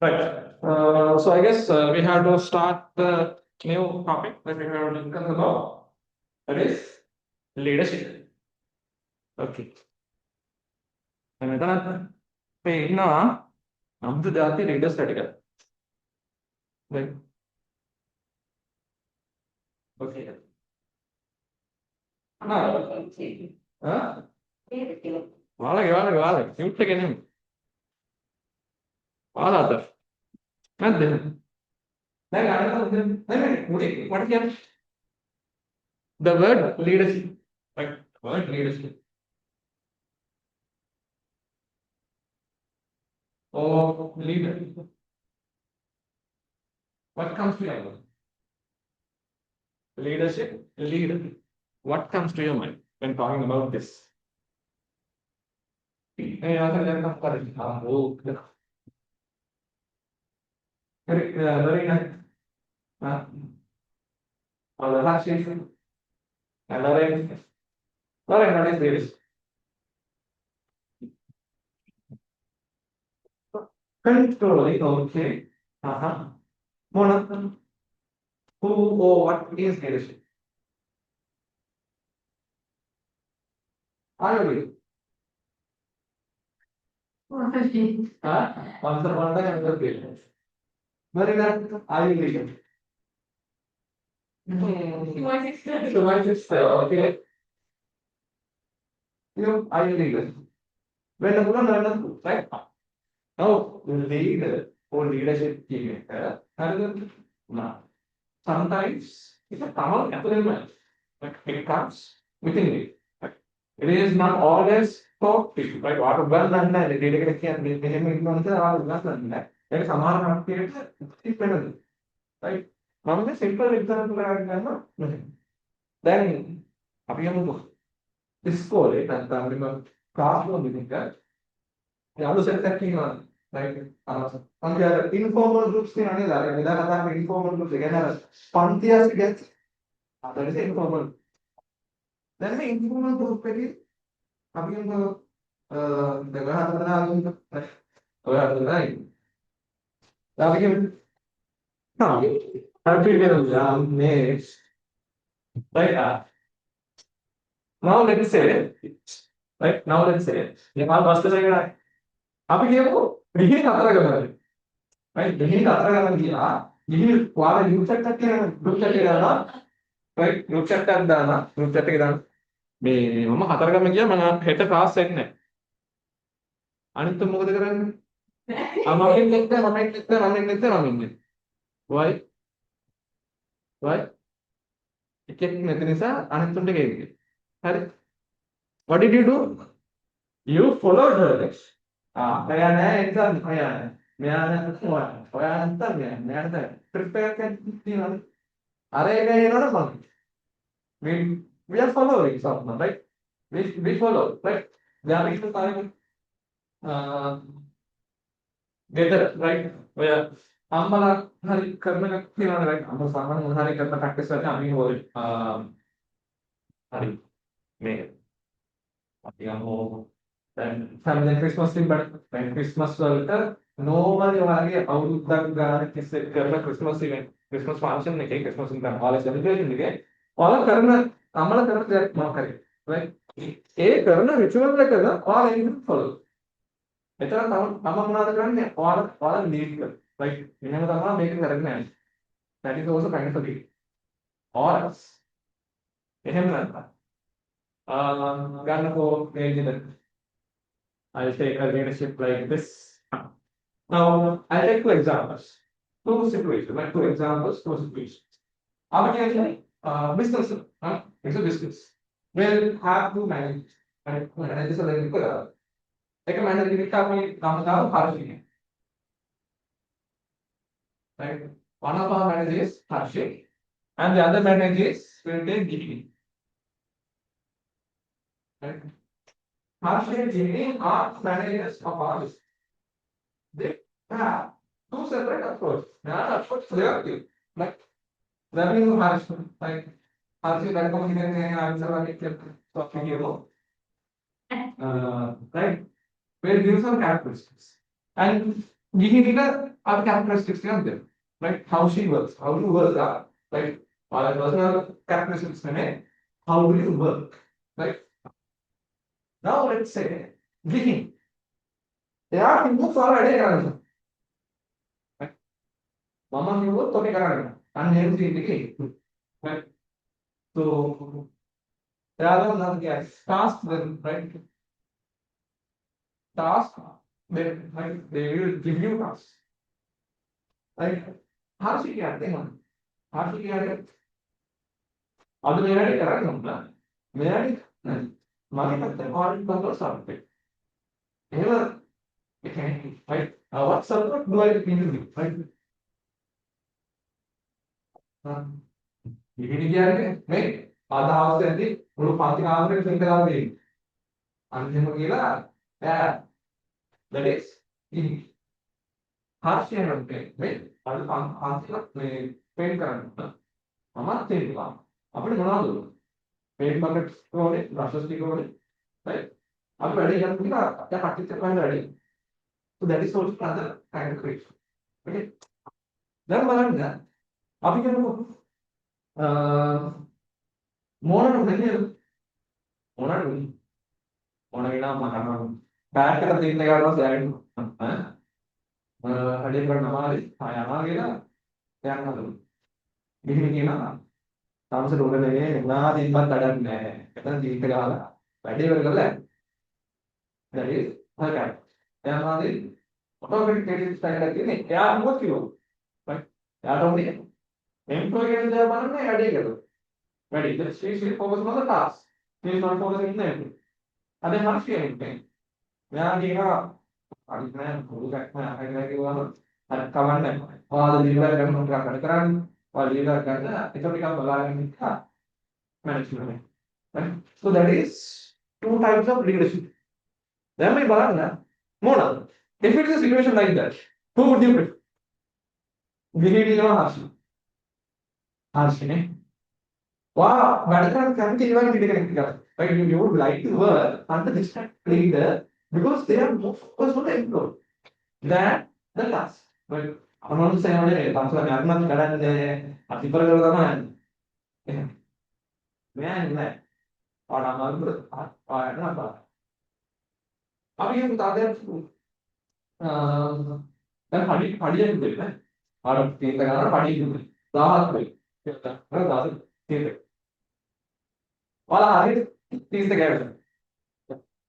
Right. So I guess we have to start the new topic that we have discussed about. That is leadership. Okay. මෙතන මේ ඉන්නවා අමුතු જાති leaders ටික. Right. Okay. වාලගේ mute එක නෙමෙයි. වාලාත. නැද්ද? දැන් අරගෙන නෙමෙයි මුඩේ මට කියන්නේ the word leadership. Right. Word leadership. Or leader. What comes to your mind? Leadership, leader. What comes to your mind when talking about this? Very nice. Lorraine, what is this? Controlling, okay. Mona, who or what is leadership? Are you? Answer one time and the bill. Very nice. Are you leader? So my sister, okay. You are you leader? When the woman learns, right? Now, leader or leadership team, sometimes it's a common element, but it comes within it. It is not always taught to you, right? What well done, the data can be implemented, or well done. There is a lot of dependent, right? Now, the simple example I remember, then, this call it, and I remember classroom meeting that. The other set that thing on, right? On the other informal groups, thing on the other, informal groups again, Pantias gets that is informal. Then the informal group, the right. Now we can happy next. Right. Now let's say, right? Now let's say, you have first second. අපි කියමු මෙහි හතර ගමන. right? මෙහි හතර ගමන කියලා මෙහි ඔයාලා group chat එකක් කරනවා. group chat එක දානවා. right? group chat එකක් දානවා. group chat එක දානවා. මේ මම හතර ගමන ගියා මම හෙට ක්ලාස් එන්නේ නැහැ. අනිත් මොකද කරන්නේ? මම ඉන්නේ. why? why? එකෙක් නැති නිසා අනිත් තුන්ට ගේන්නේ. හරි? what did you do? You followed her. Kaya na exam kaya meya na kuha kaya anta meya na prepare kan tiyan are kaya na naman we are following something right we follow right there is the time better right where අම්මලා හරි කරන එකක් තියනවා right අම්ම සාමාන්‍ය මොන හරි කරන practice වලට අපි හොය හරි මේ අපි යමු then family Christmas thing, but when Christmas normally ඔයාගේ අවුරුද්දක් ගානක් ඉස්සෙල් කරන Christmas event, Christmas function එකේ Christmas එක ඔයාලා celebration එකේ ඔයාලා කරන අම්මලා කරන දෙයක් මොකක් හරි right ඒ කරන ritual එක ඔයාලා ඒක follow. එතන තමයි මොනවද කරන්නේ ඔයාලා lead කරනවා right එහෙම තමයි මේක කරන්නේ. that is also kind of a lead or else එහෙම නැත්නම් ගන්නකෝ මේ විදිහට I'll take a leadership like this. Now, I'll take two examples. Two situations, like two examples, two situations. Business, it's a business. We'll have two managers. Right? Managers are like a manager, right? One of our managers is Harshit, and the other managers will take Giri. Right? Harshit and Jimmy are managers of ours. They have two separate approaches. They are approach selective. Like revenue Harshit, like Harshit and company answer like talking about. Right? We'll give some characteristics. And ගිහින් our characteristics එකක් දෙන්න. Right? How she works, how you work are. Like our personal characteristics නෙමෙයි. How do you work? Right? Now let's say ගිහින් එයා කිව්වොත් ඔයාලා වැඩේ කරන්න. Right? මම කිව්වොත් ඔබේ කරන්න. අන්න එහෙම තියෙන්නේ. Right? So rather than task them, right? Task they like they will give you tasks. Like Harshi කියන්නේ මොනවද? හර්ෂි කියන්නේ අද මෙයාට කරන්න ඕන. මෙයාට මගේ පැත්තෙන් ආරම්භ කරලා සම්පේ. එහෙම ඒ කියන්නේ right what support do I need to do right? ඉගෙන කියන්නේ මේ අද අවශ්‍යදී මුළු පන්ති කාමරේම සින්ත ගාලා දෙන්නේ. අන්තිම කියලා that is ඉතින් හර්ෂි යනකම් මේ අද අන්තිම මේ පේන් කරන්න. මමත් තේරුවා. අපිට මොනවද උනේ? පේන් බකට් ඕනේ, බ්‍රෂස් ටික ඕනේ. right? අපි වැඩේ යන්න කියලා දැන් කට්ටියත් එක්ක යන්න වැඩේ. So that is also another kind of creation. Okay? දැන් බලන්න අපි කියමු මොනට වෙන්නේ මොන වෙනා මම බෑක් එකට දෙන්න ගන්නවා සෑහෙන්න හඩේ කරන අමාරුයි යනවා කියලා දැන් හදමු මෙහෙම කියනවා තාමසට උඩ නෙවෙයි නුනා තිබ්බත් වැඩක් නැහැ එතන දීප්ත ගහලා වැඩේ ඉවර කරලා that is okay දැන් මාදී ඔටෝමැටික් ට්‍රේඩින් ස්ටයිල් එකක් තියෙන්නේ එයා මොකද කිව්වොත් right එයාට උනේ එම්ප්ලොයී කෙනෙක් දැන් බලන්නේ වැඩේ කරලා වැඩේ ඉතින් she focus on the task she is not focusing on anything අද හර්ෂි කියන්නේ මෙයා කියනවා අනිත් නෑ පොඩක් නෑ අහගෙන කිව්වම අර කවන්නේ ඔයාලා දීලා ගන්න ටිකක් වැඩ කරන්නේ ඔයාලා දීලා ගන්න ඒක ටිකක් බලාගෙන ඉන්න management right so that is two types of leadership දැන් මේ බලන්න මොනවාද if it is a situation like that who would you prefer ගිහිනවා හර්ෂිනේ wow වැඩ කරන්න කැමති ඒ වගේ leader කෙනෙක් කියලා right you would like to work under this type of leader because they are more focused on the employee than the task right අනුන්ට සෑමනේ තමසලා මරණත් කරන්නේ අතිපර කරලා තමයි එහෙනම් මෙයා නෑ ආඩමාරු ආයතන අපා අපි කියමු තාදයක් දැන් පඩියෙන් දෙන්න ආර තීන්ත ගන්න පඩිය දුන්නේ 1000ක් වෙයි කියලා හරි 1000 තීන්ත ඔයාලා හරියට තීන්ත ගෑවෙන්න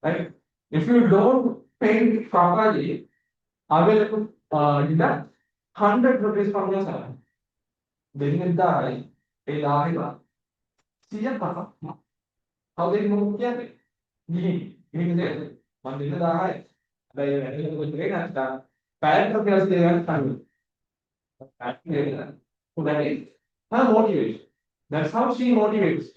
right if you don't pay properly I will deduct 100 rupees from your salary දෙන්නේ 1000යි ඒ 1000යි 100ක් තමයි how they move කියන්නේ ගිහින් දෙන්න මම දෙන්න 1000යි හැබැයි වැඩි කොච්චර නැත්නම් පැයට කියලා දෙන්න තමයි so that is her motivation that's how she motivates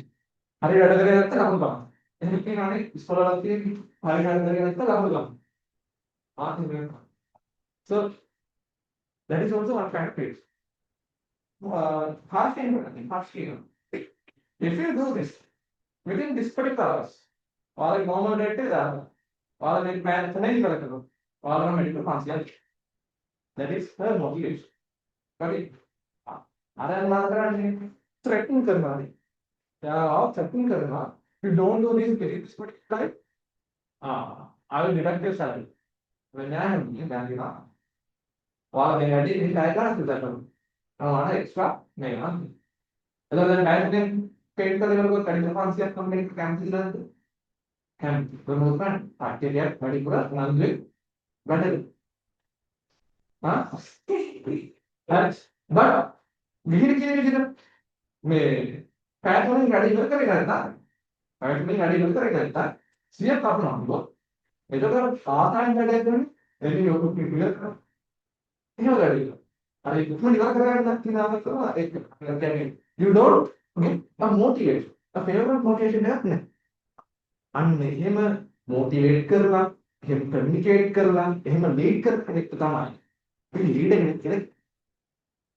හරි වැඩ කරගෙන නැත්නම් ලකුණු ගන්න එහෙනම් කියනවානේ ඉස්කෝලේ තියෙන හරි වැඩ කරගෙන නැත්නම් ලකුණු ගන්න so that is also one kind of case harsh if you do this within this particular hours వాళ్ళకి normal rate వాళ్ళని plan అనేది కలగదు వాళ్ళని medical ఫాన్సియల్ that is her motivation కానీ अरे मात्राने threatening करना है या आप threatening करना you don't do this this particular time I will deduct your salary when I am in వాళ్ళ నేను అడిగి నేను టైం చూస్తాను అలా ఎక్స్ట్రా నేను అదే టైం నేను पेड का लेवल को कडिकल फार्मेसी कंपनी कैंपस इलांट कैंप प्रमोशन बैक्टीरिया मेडिकल नंदे बेटर हां बट गिहिर के लिए मैं पैट में गाड़ी कर करेगा था पैट में गाड़ी कर करेगा था सीएम का अपना हो ये तो कर आसान गाड़ी है यदि यो को क्लियर कर ये गाड़ी अरे कुछ नहीं कर रहा है कि ना तो एक you don't okay a motivation a favorite motivation है अपने अन्य එහෙම motivate කරලා එහෙම communicate කරලා එහෙම lead කරන කෙනෙක් තමයි මේ leader කෙනෙක්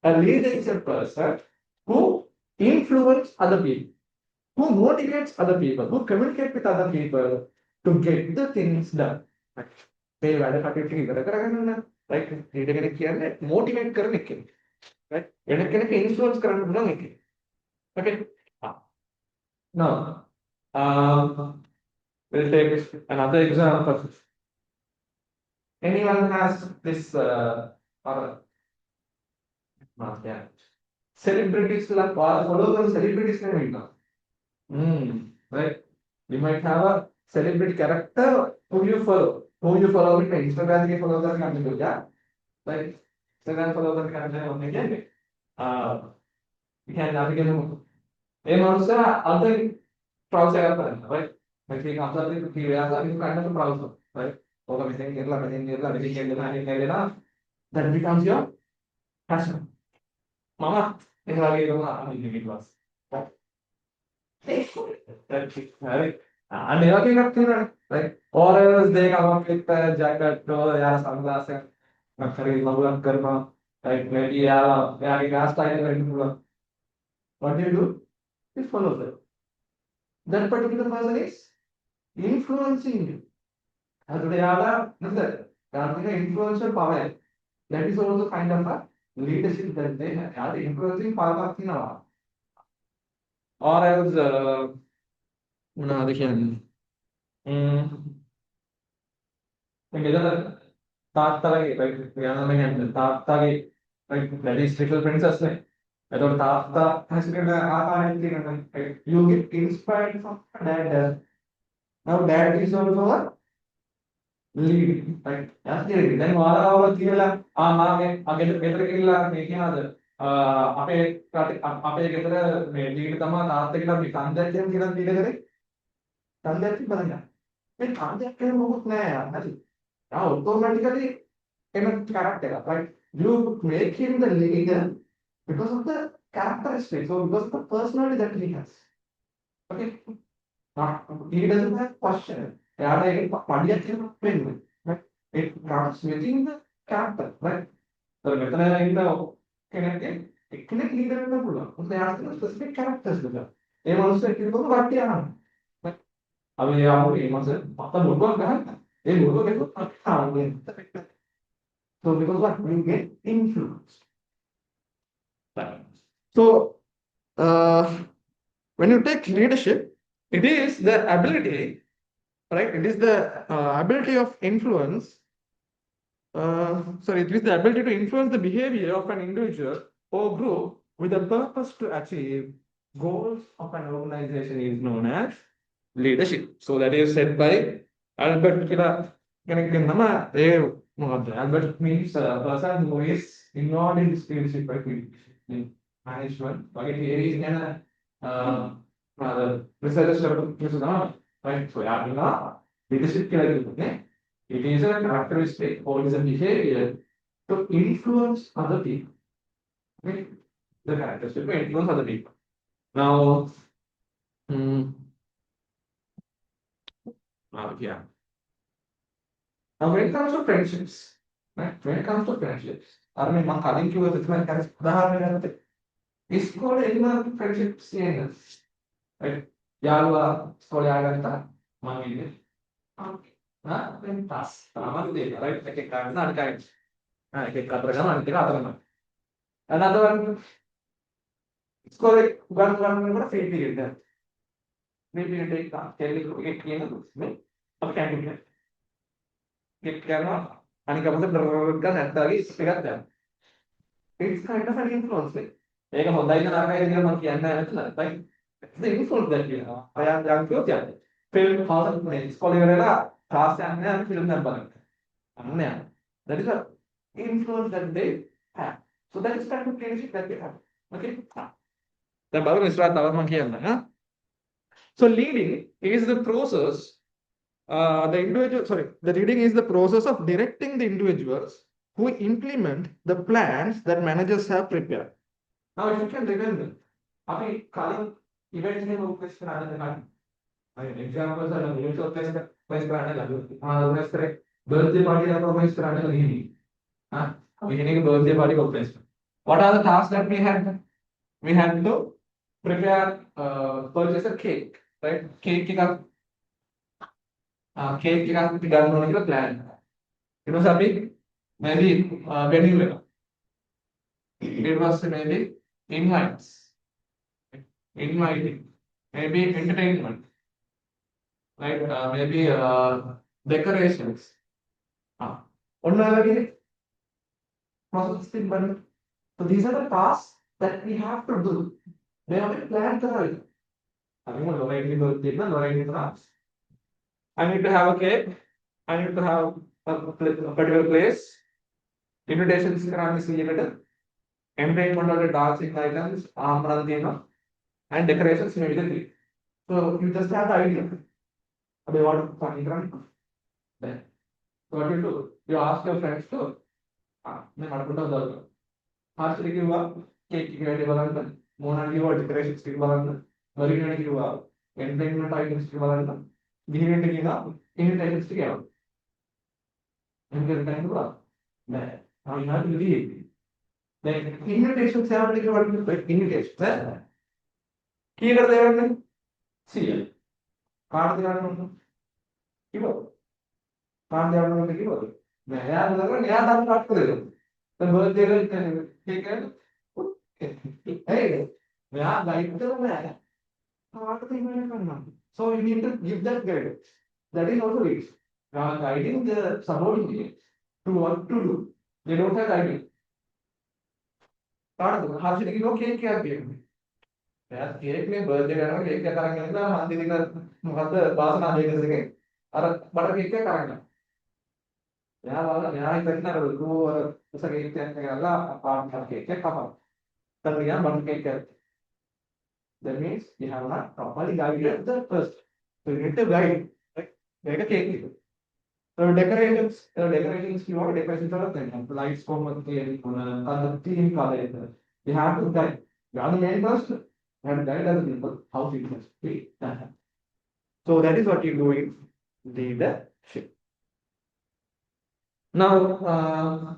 a leader is a person who influence other people who motivates other people who communicate with other people to get the things done මේ වැඩ කටයුතු ඉවර කරගන්න right? leader කෙනෙක් කියන්නේ motivate කරන එකෙක්. right? වෙන කෙනෙක් influence කරන්න පුළුවන් එකෙක්. okay? now we'll take another example. Anyone has this or not yeah. Celebrities la follow the celebrities ne veena. Right? You might have a celebrity character who you follow. Who you follow with Instagram ke follow karne kaam karo ja. Right? Instagram follow karne kaam karo honne kya? Can navigate ඒ මනුස්සයා අද browse එකක් කරනවා right මම ඒක අම්සාරේ කිව්වා ඒක කන්න browse right ඕක මෙතෙන් ඉරලා මෙතෙන් ඉරලා නෙවෙලා that becomes your passion මම ඒ වගේ කරනවා ඊට පස්සේ හරි අනේ වගේ එකක් තියෙනවානේ right or else they come up with a jacket or යාර sunglass එකක් නැත්නම් ලබුලක් කරනවා right maybe යාගේ gas style එක වෙන්න පුළුවන් what do? You follow them. That particular person is influencing you. As they are influential power. That is also kind of a leadership that they are influencing power of Sinawa. Or else, that is little princess. එතකොට තාත්තා හැසිරෙන ආකාරයෙන් තියෙනවා you get inspired from dad now dad is also a lead right හැසිරෙන්නේ දැන් වාරාවල කියලා මාගේ ගෙදර ගිහිල්ලා මේ කියනවාද අපේ අපේ ගෙදර මේ ලීඩ් තමයි තාත්තගෙට අපි කන්දැක්කෙන් කියලා ලීඩ් කරේ කන්දැක්ක බලන්න මේ කන්දැක්ක කියන මොකුත් නෑ හරි automatically එන character එක right you make him the leader because of the characteristics or because of the personality that he has. Okay? He doesn't have question. Right? It comes within the character. Right? So, connect leader in the Buddha. They ask the specific characters. They also say, what they are. Right? So, because what? You get influenced. So, when you take leadership, it is the ability, right? It is the ability of influence. It is the ability to influence the behavior of an individual or group with the purpose to achieve goals of an organization is known as leadership. So, that is said by Albert. Albert means a person who is involved in this leadership activity. Management, okay, here is research right? So, leadership it is a characteristic or is a behavior to influence other people. Okay? The characteristic to influence other people. Now, yeah. Now, when it comes to friendships, right? When it comes to friendships, I mean, my colleague was it's called animal friendship standards. Right? Yalwa, Skolayaganta, Mangili. Okay. Then task. Right? Like a card, not a kind. Like a Katrana, another one. It's called like one free period there. Maybe you take that. Can you get clean? Okay, get camera. And you can at the least figure them. It's kind of an influence. ඒක හොඳයි නරකයි කියලා මම කියන්නේ නැහැ right the influence that you have අය යන්කෝ කියන්නේ film හාල් මේ ඉස්කෝලේ ඉවරලා ක්ලාස් යන්නේ අපි ෆිල්ම් එකක් බලන්න අන්න යන that is a influence that they have so that is kind of leadership that they have okay දැන් බලමු ඉස්සරහට තවත් මම කියන්නම් so leading is the process the leading is the process of directing the individuals who implement the plans that managers have prepared. Now, if you can remember, අපි කලින් event එකේ organize කරන්න ගන්න. Examples are event organize කරන්න ගන්න. organize කරේ birthday party එක organize කරන්න ගිහින්. beginning birthday party organize. What are the tasks that we had? We had to prepare purchase a cake, right? Cake එකක් අපි ගන්න ඕන කියලා plan. ඊට පස්සේ අපි maybe venue. It was maybe invites, inviting, maybe entertainment, like maybe decorations. One processing button. So these are the tasks that we have to do. They have been planned thoroughly. I mean, I need to have a cake. I need to have a particular place. Invitations can be created. Entertainment or dancing items, and decorations immediately. So you just have the idea about what then. So what you do? You ask your friends to, Harshri cake Mona decorations entertainment items invitations together. Now you have to leave. Then invitations have invitations. Key are see card card the birthday hey, so you need to give that guidance. That is also it. Guiding the subordinates to what to do. They don't have idea. How should you cake cake में birthday करना cake क्या करेंगे ना हम दीदी का मतलब बात ना देने सके और बटर केक क्या करेंगे यहाँ इतना रुको और उसका केक क्या करेगा आप केक क्या खाओ तब यहाँ बटर केक क्या that means you have not properly guided the first. So you need to guide, right? Like a cake. So decorations, you want decorations are the lights come with the theme color. You have to guide. You are the main person. You have to guide other people how to must be. So that is what you do in leadership. Now,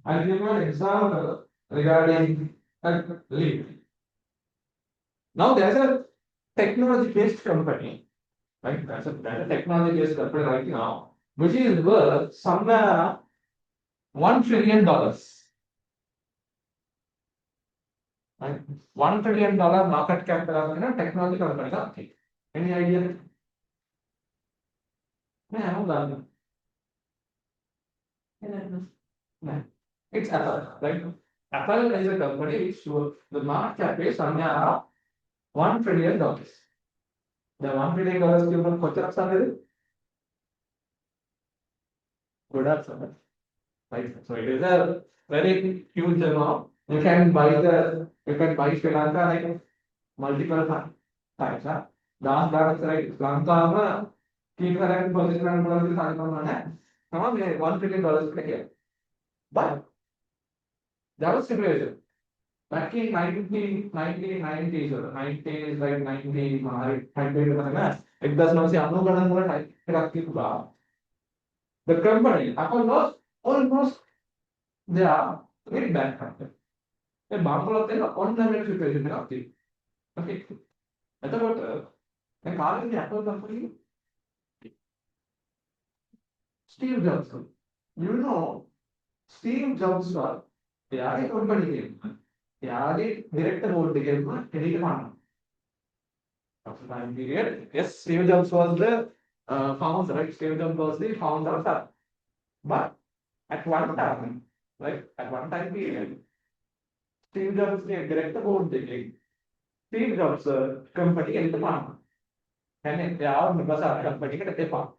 I'll give you an example regarding lead. Now there's a technology-based company, right? That's a technology-based company right now, which is worth somewhere $1 trillion. Right? $1 trillion market cap in a technology company. Any idea? No. It's Apple, right? Apple is a company which the market cap is somewhere $1 trillion. The $1 trillion came from Kochar. Good answer. Right. So it is a very huge amount. You can buy Sri Lanka like multiple times. Last right, Sri Lanka keep correct position and $1 trillion here. But that was situation. Back in 1990s or 90s, like 90, it does not say the company, Apple was almost they are very bad company. A bumper of on the situation. Okay. I thought a car in the Apple company, Steve Jobs. You know, Steve Jobs was the company. The director board became after time period. Yes, Steve Jobs was the founder, right? Steve Jobs was the founder of that. But at one time, right? At one time period, Steve Jobs the director board became Steve Jobs company in the farm. And they are members of the company at the farm.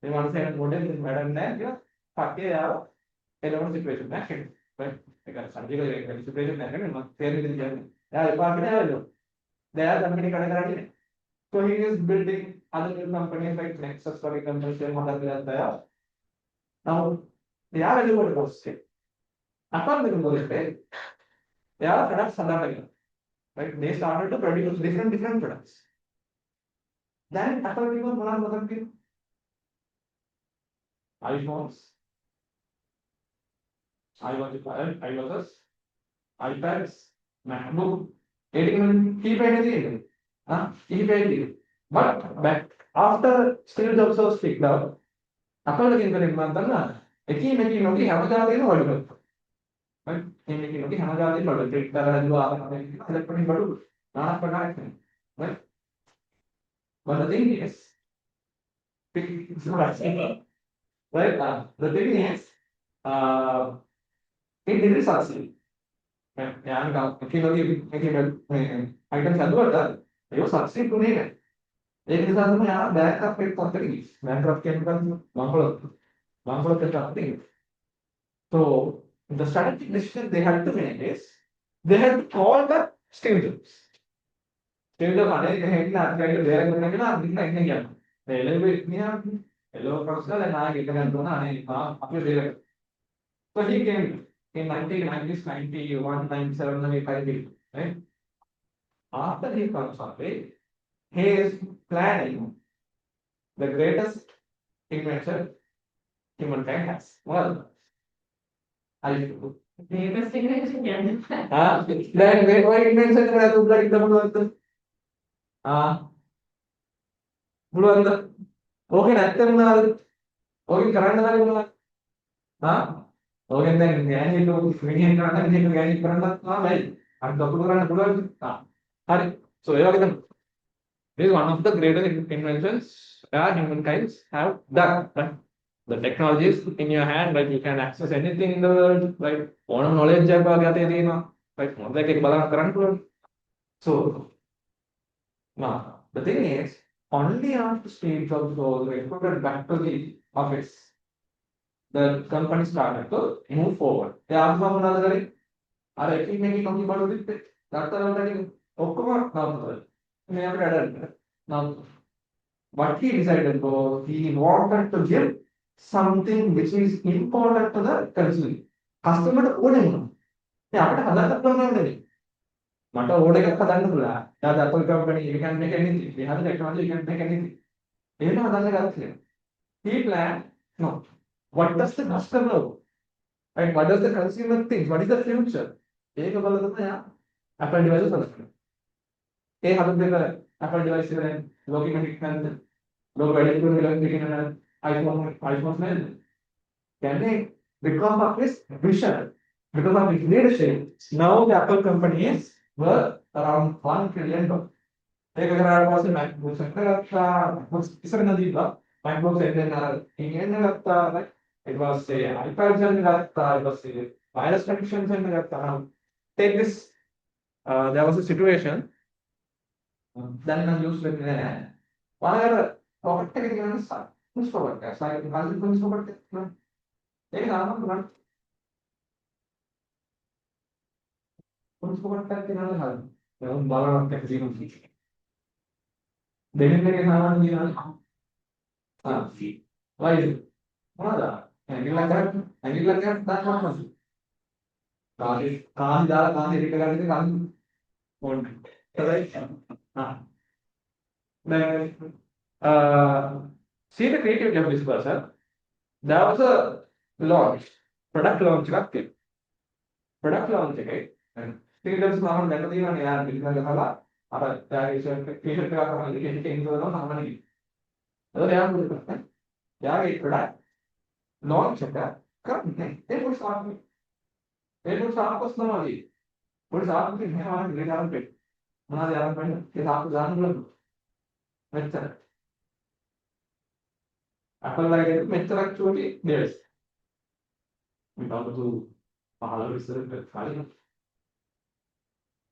They want to say model is madam there, you know, Paki are alone situation, right? Because surgical situation, they are company. So he is building other companies like Nexus, companies, now they are eligible to state. Upon the state, they are products under right? They started to produce different products. Then Apple people what are iPhones, iOS, iPads, MacBook, keep anything. Keep anything. But back after Steve Jobs was picked up, Apple came to එකී මේකී නොකී හැම ජාතියෙම බඩු කරනවා. right? මේකී නොකී හැම ජාතියෙම බඩු. Cricket කරලා හදුවා ඉලෙක්ට්‍රොනික බඩු নানা ප්‍රකාරයක් තියෙනවා. right? But the thing is, right? The thing is, it didn't succeed. ഞാൻ ഐറ്റംസ് അതുകൊണ്ട് അയ്യോ സബ്സിഡി ഉണ്ടേ ඒක නිසා තමයි යා බෑක්අප් එක පොතේ ගිහින් බෑක්අප් කියන්නේ මංගලොත් something. So the strategic decision they had to make is they had to call the Steve Jobs. Steve Jobs අනේ එහෙන්න අත්‍යවශ්‍ය දෙයක් වෙනවා කියලා ඉන්න කියනවා. ඒ එළවෙ ඉන්නවා එළව ප්‍රශ්න දැන් ආයෙ එක ගන්න ඕන අනේ අපේ දෙයක්. So he came in 1990s, 91, 97, 95, right? After he comes of age, he is planning the greatest invention humankind has. Well, greatest invention කියන්නේ then what invention කරලා උඹලා ඉන්න පුළුවන්ද? පුළුවන්ද? ඕකේ නැත්තම් මොනවද? ඕකෙන් කරන්න බැරි මොනවද? ඕකෙන් දැන් ගෑණියෙක් විනියන් කරන්න දෙන්න ගෑණියෙක් කරන්නත් බැරි. අර කපුරු කරන්න පුළුවන්ද? හරි. So ඒ වගේ තමයි. This is one of the greatest inventions that humankind have done. Right? The technology is in your hand, right? You can access anything in the world, right? All knowledge එකක් වගේ අතේ තියෙනවා. right? මොකද ඒක බලන්න කරන්න පුළුවන්. So now the thing is, only after Steve Jobs was recruited back to the office, the company started to move forward. ඒ ආත්ම මොනවද කරේ? අර එකින් මේකේ කම්පි බලුදිත් දත්තවලට ඔක්කොම නවත්තලා. මේ අපිට අඩ now what he decided was he wanted to give something which is important to the consumer. Customer ඕනේ මොනවා? මේ අපිට හදාගන්න පුළුවන් නෙවෙයි. මට ඕඩර් එකක් හදන්න පුළුවන්. now the Apple company you can make anything. We have the technology, you can make anything. එහෙම හදන්න ගත්තා. He planned no. What does the customer and what does the consumer think? What is the future? ඒක බලලා තමයි Apple device හදන්නේ. ඒ හදන්න Apple device එකෙන් ලෝකෙ හිටන්න ලෝක වැඩි කරගෙන ඉන්න iPhone නේද? කියන්නේ because of his vision, because of his leadership, now the Apple company is worth around $1 trillion. ඒක කරාට පස්සේ MacBook එක ගත්තා, ඉස්සරහට දීලා MacBook එක ඉගෙන ගත්තා, like it was a iPad එක ගත්තා, it was a wireless connections එක ගත්තා. Take this, there was a situation. Then I used with whatever pocket take again push forward. So I will push forward. Take an arm run. Push forward करके ना लगा. मैं उन बालों में कैसे जीवन की. देखने के सामान की ना. Why is it? Mana? Angle लगा that one मत. कहाँ जा रिक्का करने कहाँ कौन? Right? Then see the creativity of this person. There was a launch, product launch එකක් product launch එකේ Steve සාමාන්‍ය දැක තියෙනවානේ යාර පිළිගන්න ගහලා අර ටීෂර්ට් එකක් අරන් ඉන්නේ ඒක ඉන්නවා සාමාන්‍ය කිව්වා. ඒක යාර මොකද කරන්නේ? යාගේ product launch එක කරන්නේ ඒක සාමාන්‍ය ඒක සාකච්ඡාවදී පොඩි සාකච්ඡාවක් මෙහෙම ඉගෙන ගන්න මොනවද යාර කරන්නේ? ඒක සාකච්ඡා ගන්න බලන්න. මෙච්චර Apple like මෙච්චරක් චෝටි දෙස් මේ බබතු 15 ඉස්සරට කලින්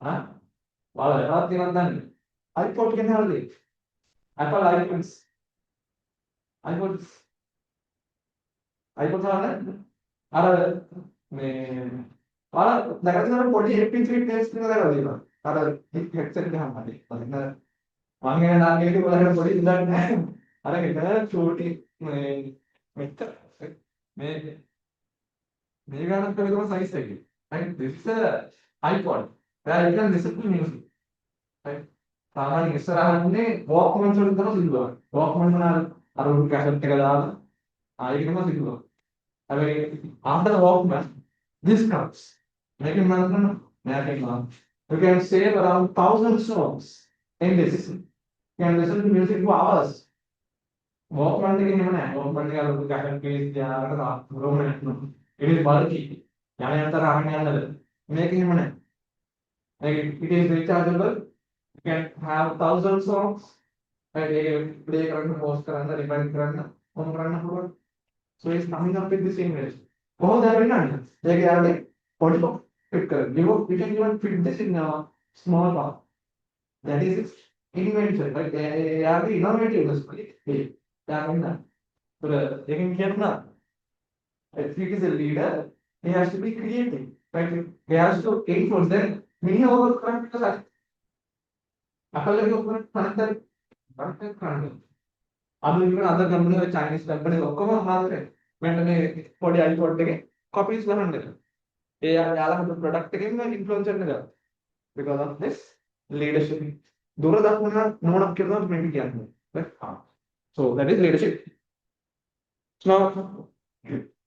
Wala lahat tinandaan. iPod can have it. Apple iPhones. iPods. iPods are අර මේ wala දැකලා තියෙනවා පොඩි MP3 players කියලා දෙනවා. අර headset එක ගහන්න. මම කියන්නේ නාගේට බලන්න පොඩි ඉඳන් නැහැ. අර හිතන චෝටි මේ මෙච්චර මේ ගානක් විතර size එකේ. right this is a iPod. where you can listen to music. right සාමාන්‍යයෙන් ඉස්සරහින්නේ Walkman වලින් තමයි සිදුවන්නේ. Walkman වල අර උඩු කැසට් එක දාලා ආයෙත් තමයි සිදුවන්නේ. හැබැයි after the Walkman this comes. Making you can save around 1,000 songs in this. You can listen to music for hours. walkman එකේ එහෙම නැහැ. walkman එක ලොකු ගැටන් කේස් තියාගෙන රෝම යනවා. it is bulky. යන යනතර අරගෙන යන්නද. මේක එහෙම නැහැ. Like it is rechargeable. You can have 1,000 songs. ඒක play කරන්න, pause කරන්න, rewind කරන්න, on කරන්න පුළුවන්. So it's coming up with this English. කොහොමද වෙන්නේ? ඒක යාළුවේ පොඩි fit කරගන්න. We can even fit this in a small part. That is its invention. Like යාළුවේ innovativeness. යාළුවා ඒකෙන් කියනවා if he is a leader, he has to be creative. Right? He has to influence them. Many over කරන්න අපලගේ ඔක්කොම කරන්න. අද ඉන්න අද company වල චයිනීස් කම්පැනි ඔක්කොම හාල්රේ. මෙන්න මේ පොඩි iPod එකේ copies ගහන්න දෙනවා. ඒ යාළුවගේ product එකෙන් influencer එක ගන්නවා. Because of this leadership. දුර දක්වන නෝනක් කරනවා මේක කියන්නේ. Right? So that is leadership. Now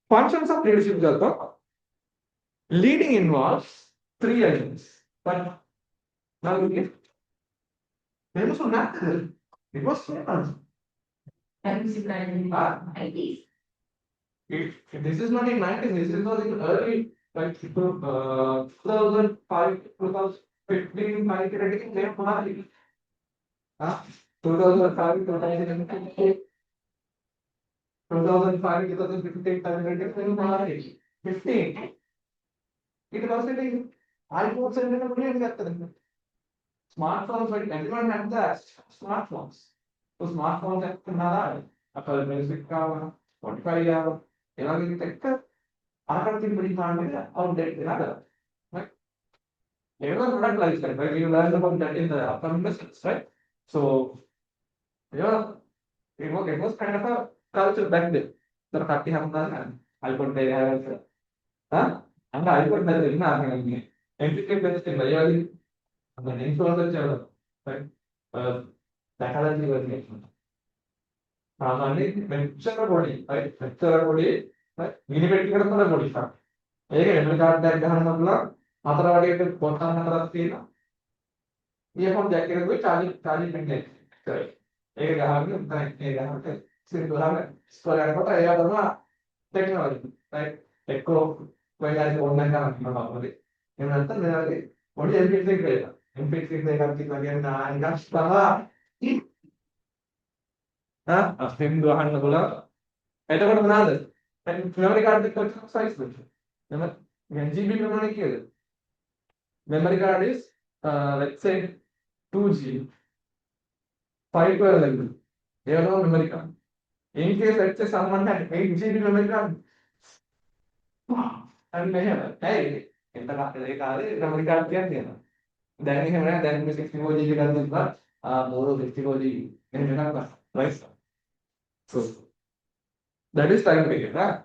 functions of leadership ගත්තොත් leading involves 3 elements. But now look at there was no natural. It was famous. This is not in 90s, this is not in early, like 2005, 2015, 2005, 2015, 15. It was in iPhones and smartphones, but everyone had the smartphones. So smartphones have Apple Music, Spotify, everything. Arkatin pretty outdated. Right? Everyone product like that, right? We learned about that in the upcoming lessons, right? So yeah, it was kind of a culture back then. So Kati Hamdan, iPod they have and iPod that is not entry based in Mayali. The influencer right? Psychology was made. Lecture body, right? Lecture body, right? University body. ඒක රෙප්ලිකාට් එකක් ගහන්න පුළුවන්. හතර වගේකට බොටන් හතරක් තියෙනවා. ඊයර්ෆෝන් jack එකකුයි charging pin එක. කරේ. ඒක ගහගෙන තමයි ඒ ගහකට සිරිතු ගහගෙන ස්කෝර් කරනකොට ඒවා තමයි ටෙක්නොලොජි. right? එක්කෝ කොහෙද ඕන්ලයින් කරන්න අපේ. එහෙම නැත්නම් මෙයාගේ පොඩි MP3 එකක් ගේනවා. MP3 එකක් තියෙනවා කියන්නේ ආනිකස් තමයි. අස්තෙන් ගහන්න බලලා එතකොට මොනවාද? මෙමරි කාඩ් එක කොච්චර සයිස් වෙනවද? GB memory killed. Memory card is let's say 2 GB, 512 level. They are all memory card. In case let's say someone had 8 GB memory card, and they have hey, in the memory card then they have then 64 GB doesn't but more 64 GB right? So that is time period, right?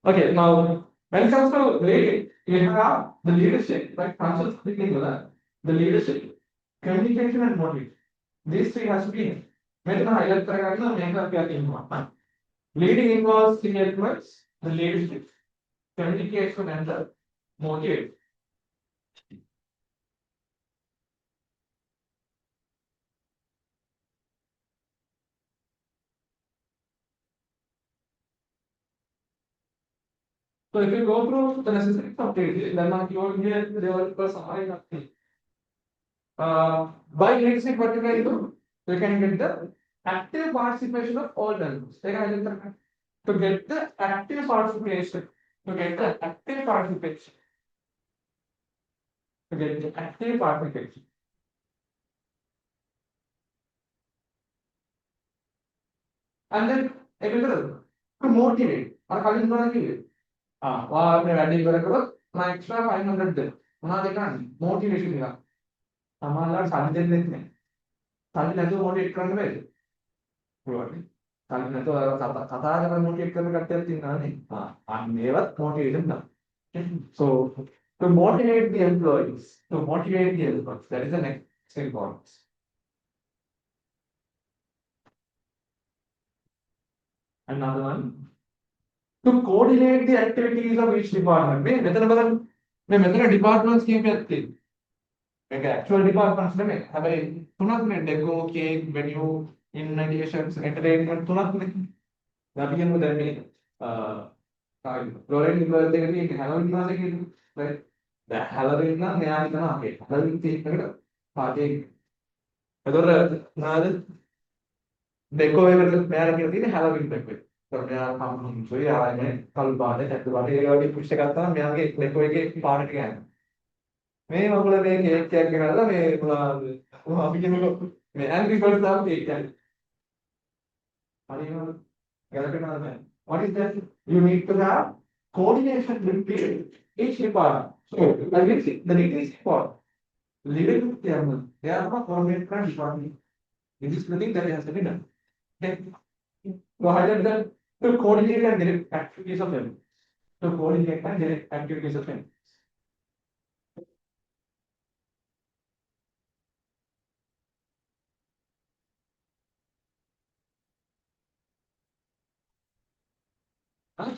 Okay, now when it comes to leading, you have the leadership, like functions speaking with that. The leadership, communication and motivation. These three has to be in. Leading involves three elements: the leadership, communication, and the motivation. So if you go through the necessary subjects, then you will get the developer summary nothing. By leadership, what you can do, you can get the active participation of all members. To get the active participation, to get the active participation, to get the active participation. And then to motivate or calling for a आपने value करे करो ना extra 500 दे उन्हें देखना motivation मिला हमारा साथ दिन देते हैं साथ दिन तो मोटिवेट करने में साथ दिन तो कथा जब मोटिवेट करने करते हैं तीन नहीं हाँ नेवर मोटिवेशन ना so to motivate the employees that is the next important. Another one. To coordinate the activities of each department. मैं मेरे departments की बात की. एक actual departments में हमें सुना तुमने deco cake menu in nations entertainment තුනක්නේ. අපි කියමු දැන් මේ ලොරෙන් ඉවර්ත් එකදී ඒක හැලෝවින් මාසේ කියමු. right? දැන් හැලෝවින් නම් මෙයා හිතනවා අපේ හැලෝවින් තීම් එකට පාටි. එතකොට නාද ඩෙකෝ එකට මෙයාලා කියලා තියෙන්නේ හැලෝවින් ඩෙකෝ. එතකොට මෙයා කම්පියුටර් ආයේ කළු පාට, සැතු පාට ඒ වගේ පුෂ් එකක් තමයි මෙයාගේ ඩෙකෝ එකේ පාට ටික යන්නේ. මේ මගුල මේ කේක් එකක් ගෙනල්ලා මේ මොනවාද අපි කියමුකෝ මේ ඇන්ටි ෆර්ස් දාපු කේක් එකක්. හරියම ගැලපෙනවා නේද? What is that? You need to have coordination between each department. So, again, the data is important. Leader to chairman, they are not coordinate department. This is the thing that has to be done. Okay. So, highlight that to coordinate and direct activities of them. To coordinate and direct activities of them. Huh?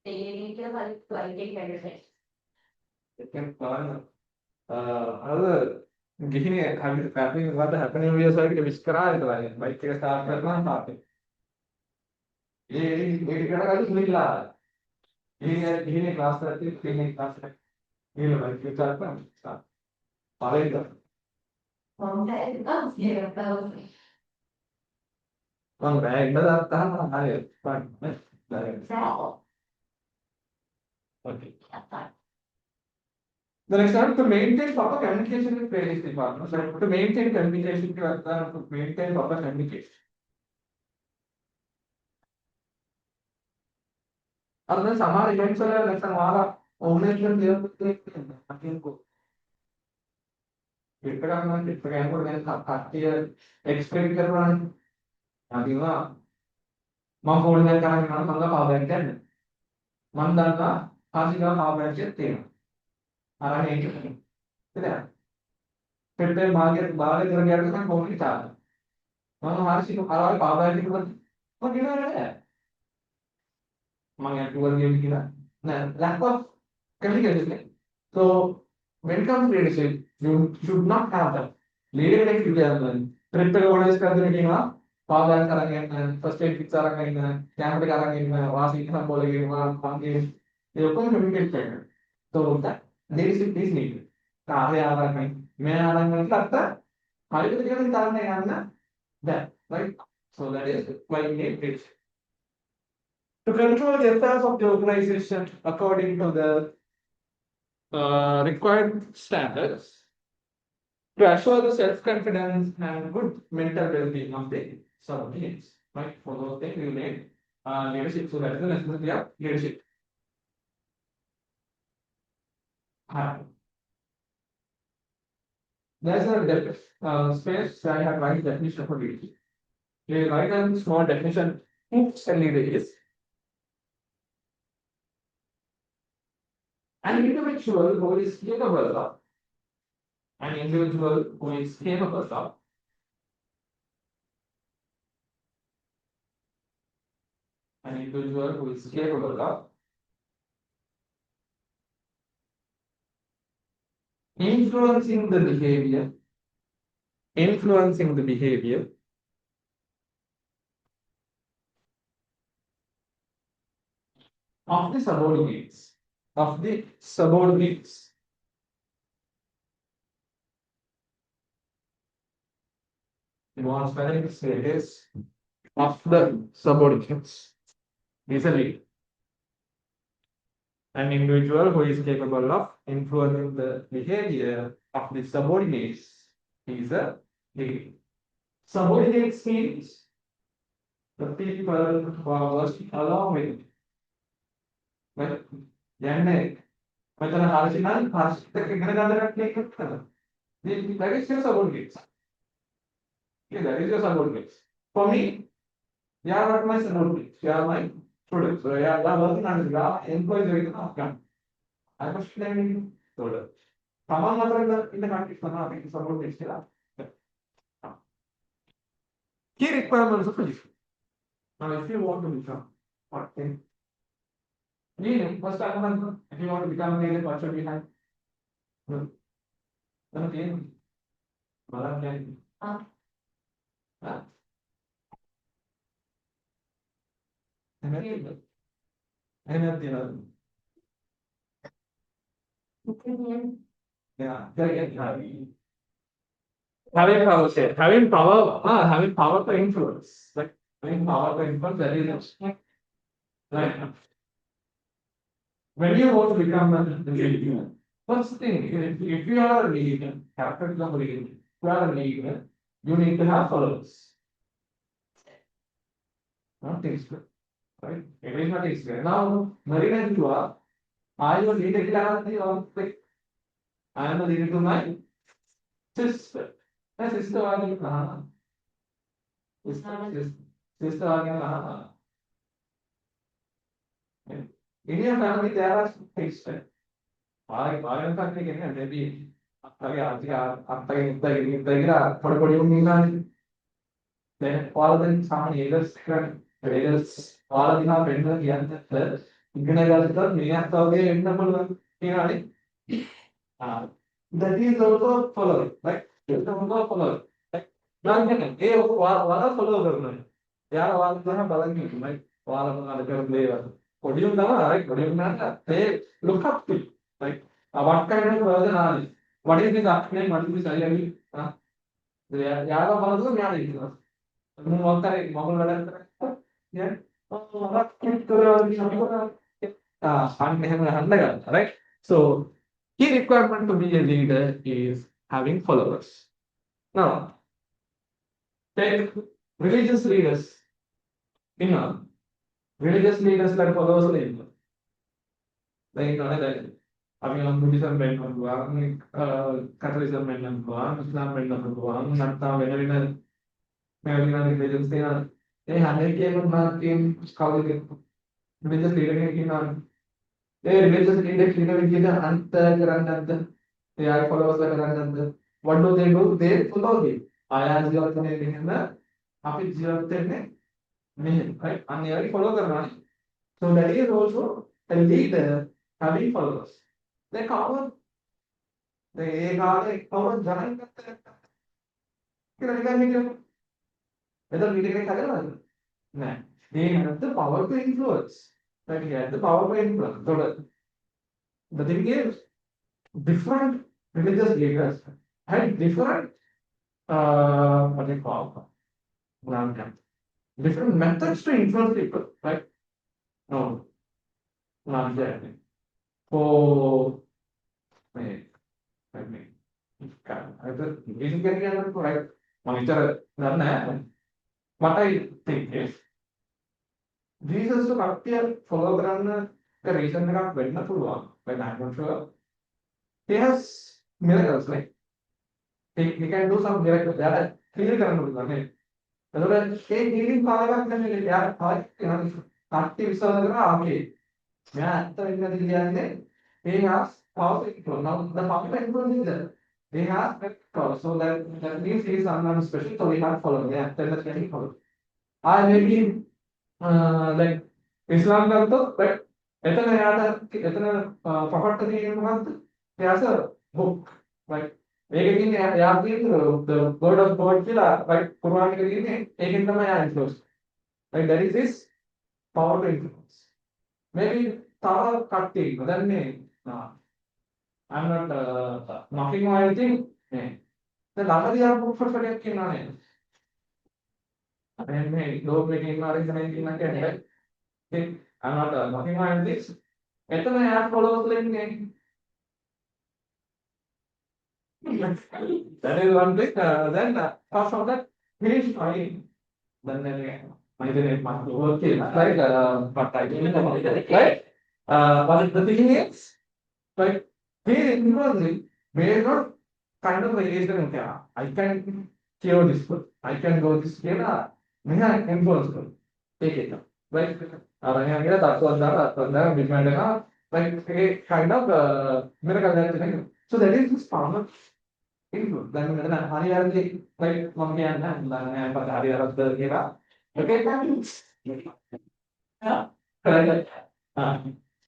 They need to like benefits. It can plan. Another giving happening what happening with yourself to विस्करा है तो भाई bike के start करना है साथ में ये ticket का तो मिल रहा ये क्लास करते हैं ये क्लास है ये लो भाई के स्टार्ट पर स्टार्ट पाले इधर कौन बैग में आता है हमारे स्टार्ट में okay. The next one, to maintain proper communication with various departments. So, to maintain communication to maintain proper communication. अब मैं समाज इवेंट चल रहा है लेकिन हमारा ऑर्गेनाइजेशन लेवल पे अकेले को कितना हम कितना को मैंने खाती है एक्सपेक्ट कर रहा है अभी ना मां कोऑर्डिनेट करने का मतलब पावर है मन का हासिल का पावर है तेरा आराम नहीं है फिर पे बागे कर गया तो मैं कौन सी था मैं हमारे से हमारा पावर है कि वो कितना है मैं टूर गेम किया ना lack of communication so when it comes to leadership you should not have that leader like you can trip पे organize कर देने की ना पावर करेंगे फर्स्ट एड पिक्चर करेंगे कैमरे करेंगे वहाँ से इतना बोलेंगे वहाँ आगे ये कौन कम्युनिकेट करेगा तो that leadership is needed कार्य आ रहा है मैं आ रहा हूँ लगता है हमारे को तो क्या नहीं आना that right so that is why we need leadership. To control the affairs of the organization according to the required standards, to assure the self-confidence and good mental well-being of the subordinates. Right? For those things, you need leadership. So that is the necessity of leadership. There's a space where I have write definition for leadership. You write a small definition. Who a leader is? An individual who is capable of an individual who is capable of an individual who is capable of influencing the behavior of the subordinates. More spelling status of the subordinates is a leader. An individual who is capable of influencing the behavior of the subordinates is a leader. Subordinates means the people who are working along with. That is your subordinates. Okay, that is your subordinates. For me, you are not my subordinates. You are my students. So you are working under you are employees. I must explain to in the country, subordinates. Key requirements of position. Now, if you want to become what thing? First, if you want to become a leader, what should we have? බලන්න කියන්නේ. ආ. එහෙම තියෙනවා. Yeah, having power to influence, like having power to influence, that is like when you want to become a leader, first thing, if you are a leader, character become a leader, if you are a leader, you need to have followers. Not things, right? It is not easy. Now, Marina and you are you a leader? Like, I am a leader to my sister. My sister was sister in your family, there are things. I family can maybe then all the some elders all the have been the that is also follow, right? Also follow. Like, follow. Yeah, like, podium, right? Podium, they look up to you. Like, what kind of person are you? What is this afternoon? What is this idea? Yeah, yeah. Right? So, key requirement to be a leader is having followers. Now, take religious leaders. Religious leaders like followers like Buddhism Catholicism Islam religions they religious leader religious leader they are followers what do? They follow him. I am right? And they follow so that is also a leader having followers. They cover cover whether meeting no. They have the power to influence. Right? He had the power to influence. So the thing is, different religious leaders had different what they call different methods to influence people, right? No, not that. So, wait, let me. Basically, right? Monitor. What I think is, Jesus to appear follow the reason that very much wrong, but I'm not sure. He has miracles, like he can do some miracles. That heal can healing power can active okay. Yeah, so he has power to control. Now the power to control is there. He has control, so that means he is someone special, so we have follow. Yeah, that's getting follow. I maybe like Islam but he has a book like the word of God like Quran influence. Like that is his power to influence. Maybe Tara Katti, then I'm not knocking on anything. The Lama book for don't make him anything like that, right? Okay, I'm not knocking on this. I have followers like that is one thing. Then apart from that, finish fine. Then my name must work like but I don't know, right? But the thing is, like he influencing based on kind of relation. I can cure this food. I can go this way. I influence. Take it. Right? That's what like a kind of miracle. So that is this power influence. Then Hari like Mommy and Hari okay. Yeah. Correct.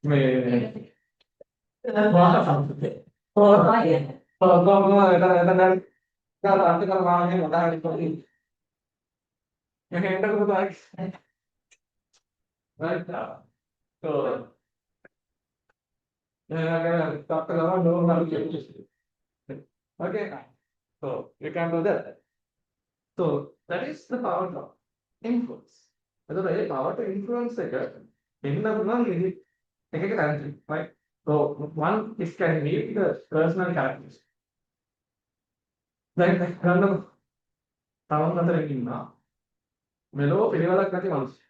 May Kalau nanti kalau malamnya matahari pagi, yang enak itu pagi. Right? So, talk to the know how to use it. Okay, so you can do that. So that is the power of influence. ಅದು power to influence it. Right? So one is can lead the personal characters. Like kind of tahun nanti melo පිළිවෙලක් නැති මිනිස්සු.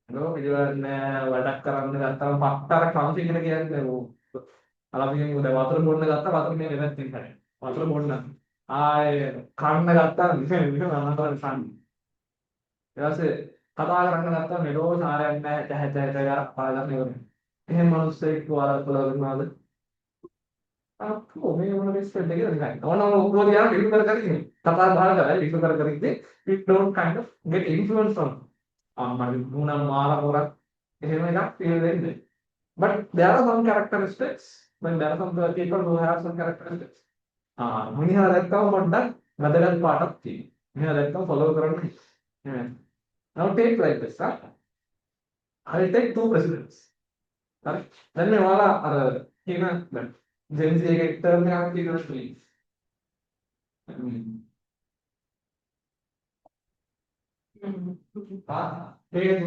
මelo පිළිවෙල වැඩක් කරන්න ගත්තාම පත්තර council කියලා කියන්නේ අලපියෙන් උද වතුර බොන්න ගත්තා වතුර මේ වෙනත් දෙයක්. වතුර බොන්න. ආයේ කන්න ගත්තා විශේෂ අනන්තර සම්මි. ඊට පස්සේ කතා කරන්න ගත්තා මෙලෝ සාරයක් නැහැ දැහැට පාගන්න ඉවරයි. එහෙම මිනිස්සෙක් වරක් බලනවාද? අපෝ මේ මොන වෙස්ට් දෙකද නිකන්. ඕනම උගෝල යාර විරු කර කර ඉන්නේ. කතා බහ කරලා විරු කර කර ඉන්නේ. We don't kind of get influence from. මම නුනම් මාර පොරක් එහෙම එකක් feel වෙන්නේ. But there are some characteristics when there are some people who have some characteristics. මිනිහා දැක්කම පොඩ්ඩක් වැදගත් පාටක් තියෙනවා. මිනිහා දැක්කම follow කරන්න. Now take like this, huh? I'll take two presidents. Right? Then මේ ඔයාලා අර කියන Gen Z එකේ term එකක් තියෙනවා please. Here's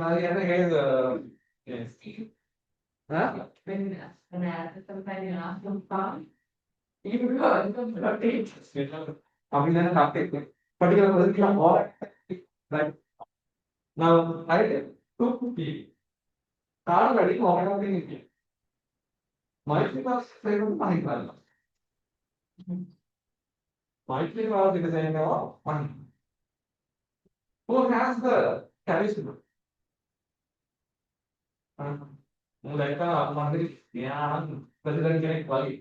yes. Huh? When sometimes you ask them fun, you go and Particular topic, particular position or like now I take two people. Car ready more Mighty was favorite Mahindra. Mighty was the designer of Mahindra. Who has the charisma? Mereka Mahindra, yeah, president කෙනෙක් වගේ.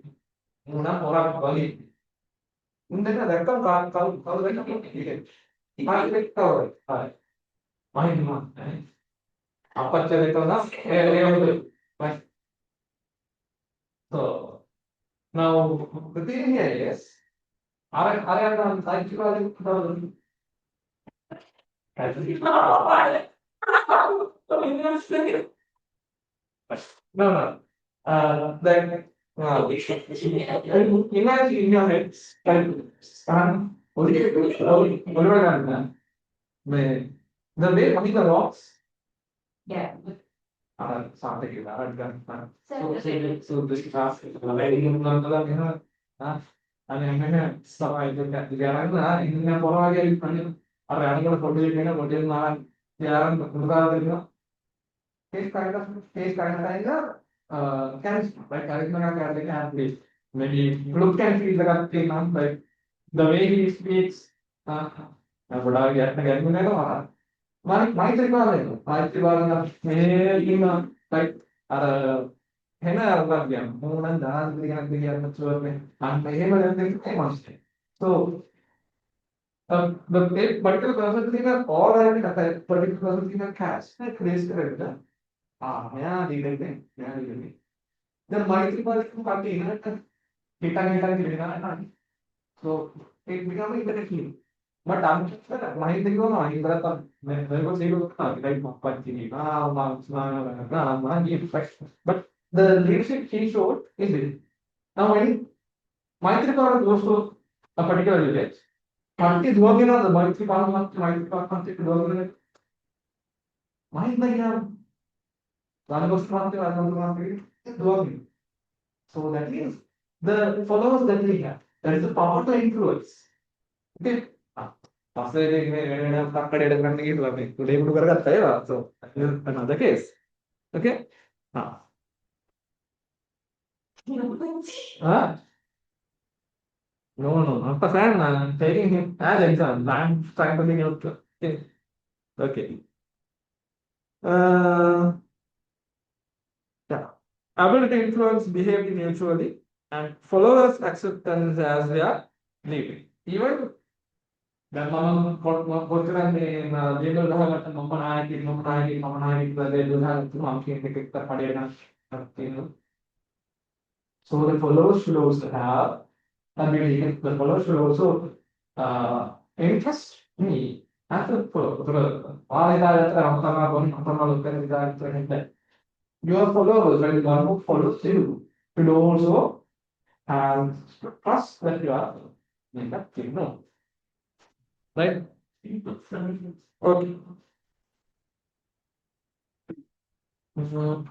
මුණ පොරක් වගේ. උන්දට දැක්කම කවුරු වෙන්නද කියන්නේ. ඉතින් කවුරු? හරි. Mahindra. අපච්චි දෙකම ඒ So now the thing here is, are psychological. No, no. Then imagine in your head, the way coming the rocks. yeah. Something like that. So this class is maybe look and feel like the way he speaks. Mike like Hena Arabia, Monan dance, and so the particular person in a all I particular person in a cash, like place character. Yeah, the mighty person party in so it becomes interesting. But I'm mind thing on Indra, never say but the leadership he showed is it. Now, when Maitripara goes to a particular village, Party is working on the Maitripara country to work on it. Mind like one goes to one is working. So that means the followers that we have, that is the power to influence. Okay. Today so another case. Okay. No, not the fan. I'm taking him as an example. I'm trying to think of okay. Yeah. Ability to influence behavior mutually and followers acceptance as they are leading. Even dan mama bocoran di dia tuh udah nggak menaiki dari udah itu mungkin kita pada dengan itu. So the followers should also have and maybe the followers will also entrust me as a follower. Your followers, when one who follows you, should also have trust that you are in that kingdom. Right? Okay. Mhm.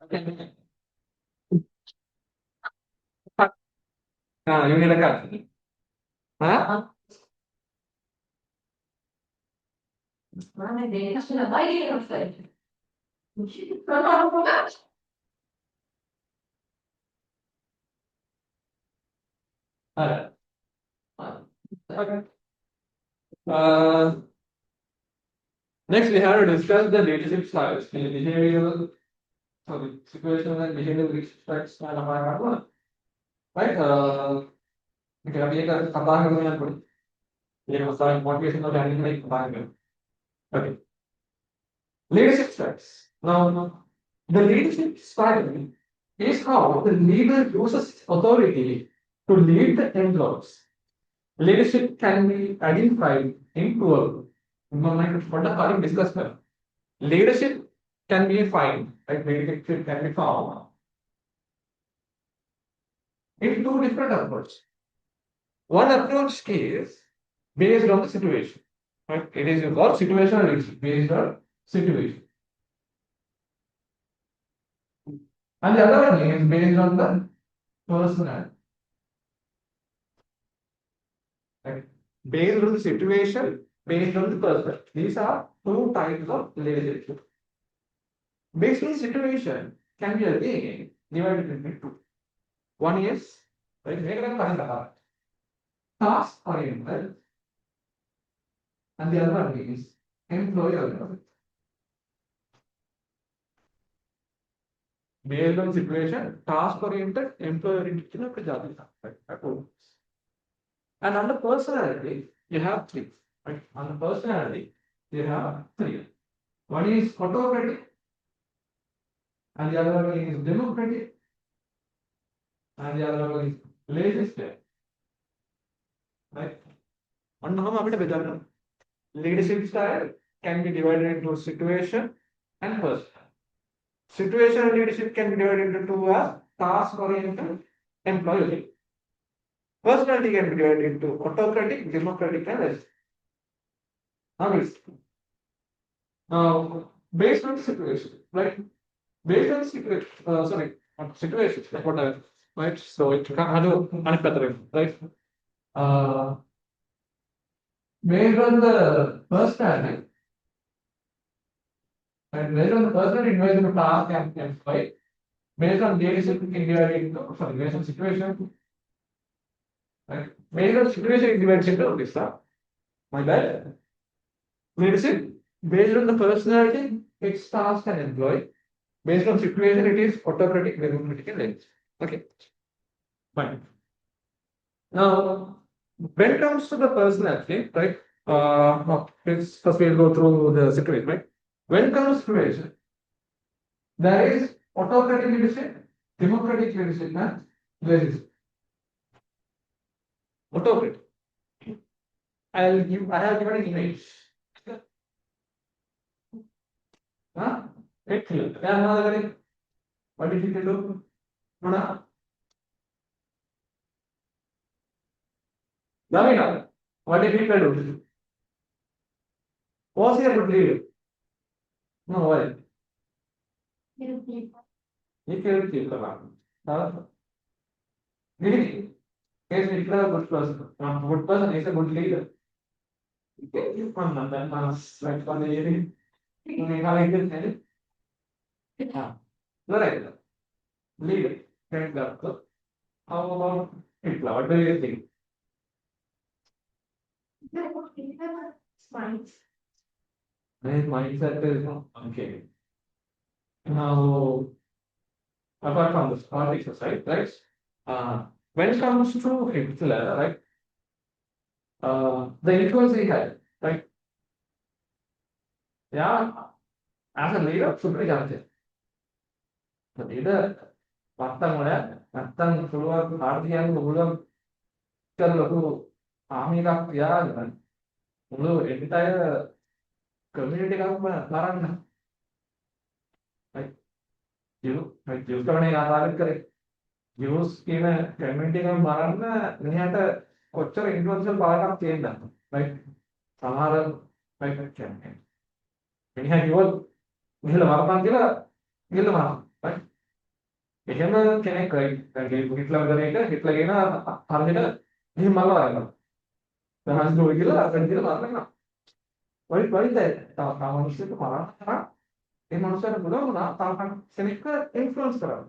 Okay. You need a cut. Huh? Mamma mia, sono vai che non fai. Alright. Okay. Uh, Next, we have to discuss the leadership styles in behavioral, sorry, situational and behavioral leadership styles. Right? Okay, अभी एक संभाग में मैं थोड़ी ये मसाला motivational training में एक संभाग में. Okay. Leadership styles. Now, the leadership style is how the leader uses authority to lead the employees. Leadership can be identified in 12. What the current discussion. Leadership can be defined, right? Leadership can be found in two different approaches. One approach is based on the situation. Right? It is called situational leadership based on situation. And the other one is based on the personality. Right? Based on the situation, based on the person. These are two types of leadership. Based on the situation can be again divided into two. One is right, task oriented, and the other one is employee oriented. Based on situation, task oriented, employee oriented, right? And under personality, you have three. Right? Under personality, you have three. One is autocratic, and the other one is democratic, and the other one is laissez-faire. Right? And now, leadership style can be divided into situation and personal. Situational leadership can be divided into two as task oriented, employee. Personality can be divided into autocratic, democratic, and laissez. Now, based on situation, right? Based on situation, sorry, not situation, whatever, right? So it can have unpatterned, right? Based on the personality, and based on the personality, based on the task and employee, based on leadership, it can divide into, sorry, based on situation, right? Based on situation, it divides into this, my bad. Leadership, based on the personality, it's task and employee. Based on situation, it is autocratic, democratic, and laissez. Okay. Fine. Now, when it comes to the personality, right? First we'll go through the situation, right? When it comes to situation, there is autocratic leadership, democratic leadership, and laissez. Autocratic. I have given an image. Huh? It's clear. Yeah, what did you do? Lavina, what did you do? Was he a good leader? No, why? He killed people. Really? Yes, he's a good person. A good person is a good leader. You from London, like for the year. You may have a yeah. Right. Leader. Right. How about Hitler? What do you think? His mindset is okay. Now, apart from the politics side, right? When it comes to Hitler, right? The influence he had, right? Yeah, as a leader, super talented. The leader, නැත්තම් පුළුවන් ආර්ථිකයන් මුලම කරන ලොකු army එකක් තියාගෙන මුළු entire community එකක්ම තරන්න. right? Jews කවනේ ආදායම් කරේ. Jews කියන community එකම මරන්න මෙහාට කොච්චර influential power එකක් තියෙනවද? right? සමහර right කියන්නේ. මෙහා කිව්වොත් ගිහලා මරපන් කියලා ගිහලා මරනවා. right? එහෙම කෙනෙක් දැන් හිට්ලර් කරන එක හිට්ලර් කියන හරියට මෙහෙම මල්ලා වරනවා. දැන් හංස් ගෝල් කියලා අරගෙන කියලා මරනවා. වයිද තා මිනිස්සුන්ට මරන්න තරම් ඒ මනුස්සයාට පුළුවන් වුණා තාම කෙනෙක්ව ඉන්ෆ්ලුවන්ස් කරන්න.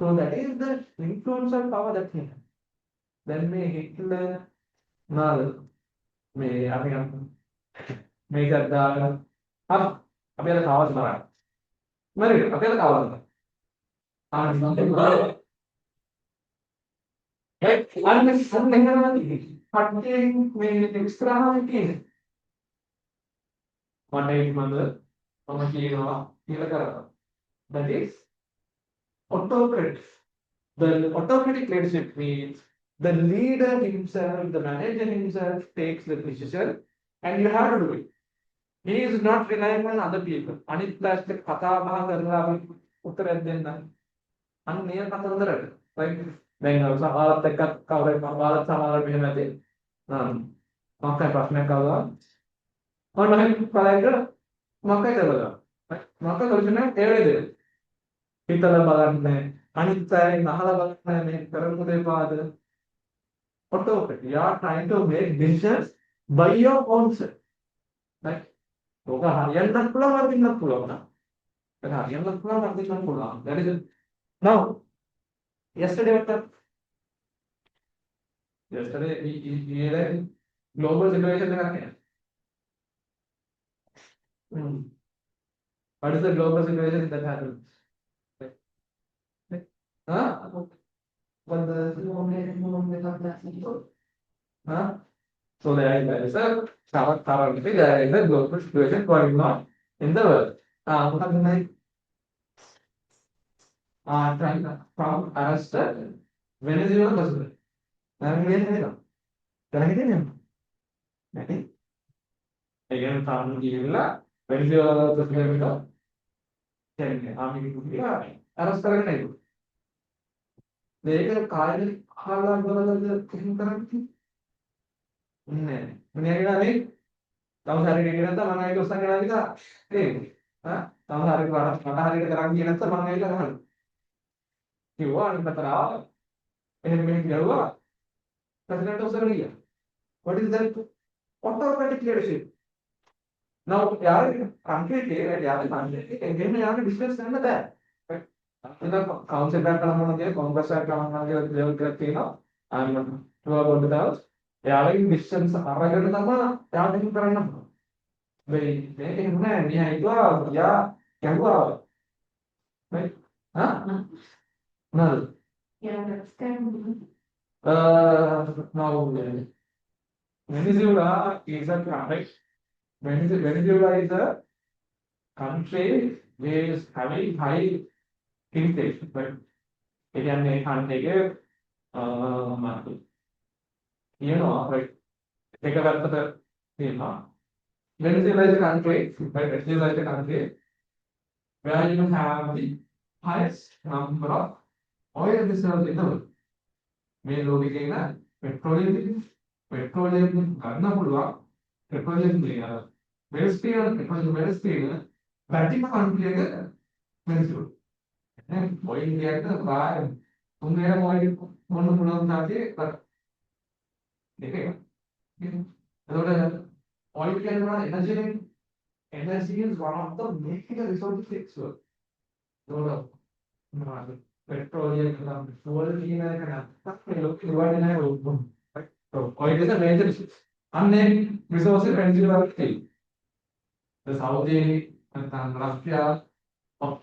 So that is the influential power that he had. Then මේ හිට්ලර් නාල මේ අපි මේක දාලා අපි අර කාවස් මරන්න. මරේ අපි අර කාවස් right? And that is autocratic. The autocratic leadership means the leader himself, the manager himself takes the decision, and you have to do it. He is not relying on other people. අනිත් last කතා බහ කරලා උත්තරයක් දෙන්න. අන්න මේ කතන්දරට right දැන් සමහරත් එක්ක කවුරුත් සමහරත් සමහර මෙහෙම නැති මොකක්ද ප්‍රශ්නයක් ආවා මොන මම බලන්න මොකක්ද කරලා මොකක්ද කරන්නේ ඒ වේද හිතලා බලන්නේ අනිත් අය නහලා බලන්නේ මේ කරපු දෙපාද autocratic. You are trying to make decisions by your own self. right ඔක හරියන්නත් පුළුවන් වර්ධින්නත් පුළුවන් නා ඒක හරියන්නත් පුළුවන් වර්ධින්නත් පුළුවන් that is now, yesterday what happened? Yesterday we had a global situation again. What is the global situation that happened? Huh? What the huh? So there is a currently there is a global situation going on in the world. What happened? Trying from arrest Venezuela president. Again, from Venezuela president arrest කරගෙන මේක කායල අහලා බලලද එහෙම කරන්නේ නෑ මම යන්නේ තව හරියට කියන නැත්නම් මම ඒක උස්සන් කරලා විතර ඒ තව හරියට මට හරියට කරන් ගියේ නැත්නම් මම ඒක ගහනවා කිව්වා අනිත් පැත්තට එහෙම මෙහෙම ගියුවා ප්‍රෙසිඩන්ට් උසරන ගියා what is that autocratic leadership now यार country के यार country එහෙම යාගේ business කරන්න බෑ ඒක කවුන්සිල් එකක් කරනවා කොංග්‍රස් එකක් කරනවා ලෙවල් එකක් තියෙනවා and to about the house යාගේ මිෂන්ස් අරගෙන තමයි යාට ඒක කරන්න බෑ මේක නෙමෙයි මෙයා හිතුවා යා ගැහුවා right no Yeah, that's kind of now Venezuela is a right Venezuela is a country which is having high inflation but it can make you know right take a look at the you know Venezuela is a country right Venezuela is a country where you have the highest number of oil reserves in the world. මේ ලෝකේ ඉන්න petroleum ගන්න පුළුවන් petroleum වෙනස්පීන බැටිම country එක වෙනස්පීන දැන් oil ගියට බාය තුන්වෙනි oil මොන මොනවද නැති දෙක එතකොට ඔයිල් කියන්නේ energy is one of the major resources fix work එතකොට petroleum fuel කියන එක නැත්තම් මේ ලෝකෙ ඉවරනේ නැහැ ඔය so oil is a major unnamed resources Venezuela වලට තියෙනවා the Saudi නැත්නම් Russia of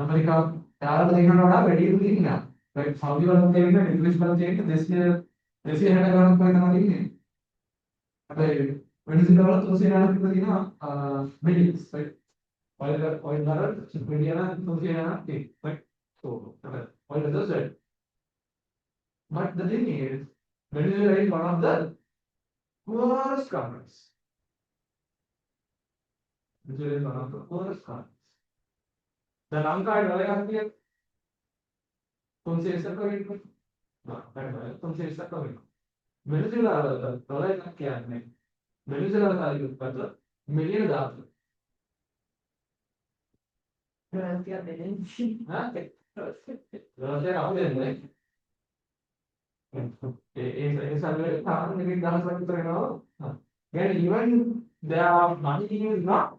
America යාළුවා දෙන්නට වඩා වැඩි ඉන්නවා. ඒ සෞදි වල තියෙන ඉංග්‍රීසි වල තියෙන 260 ගණන් වගේ තමයි ඉන්නේ. හැබැයි වෙනිසිලා වල 390 ක තියෙනවා මිලියන්ස් right. Oil barrel මිලියන 390 right. So oil does that. But the thing is, Venezuela is one of the poorest countries. Venezuela is one of the poorest countries. The Lanka is very तुमसे ऐसा करेंगे तुमसे ऐसा करेंगे Venezuela dollar का क्या है वेनेजुएला का मतलब मिलियन डॉलर Gracias, Belenzi. हाँ डॉलर का आपने नहीं ये सब लोग थाने में कितना सब कुछ रहना हो and even their money is not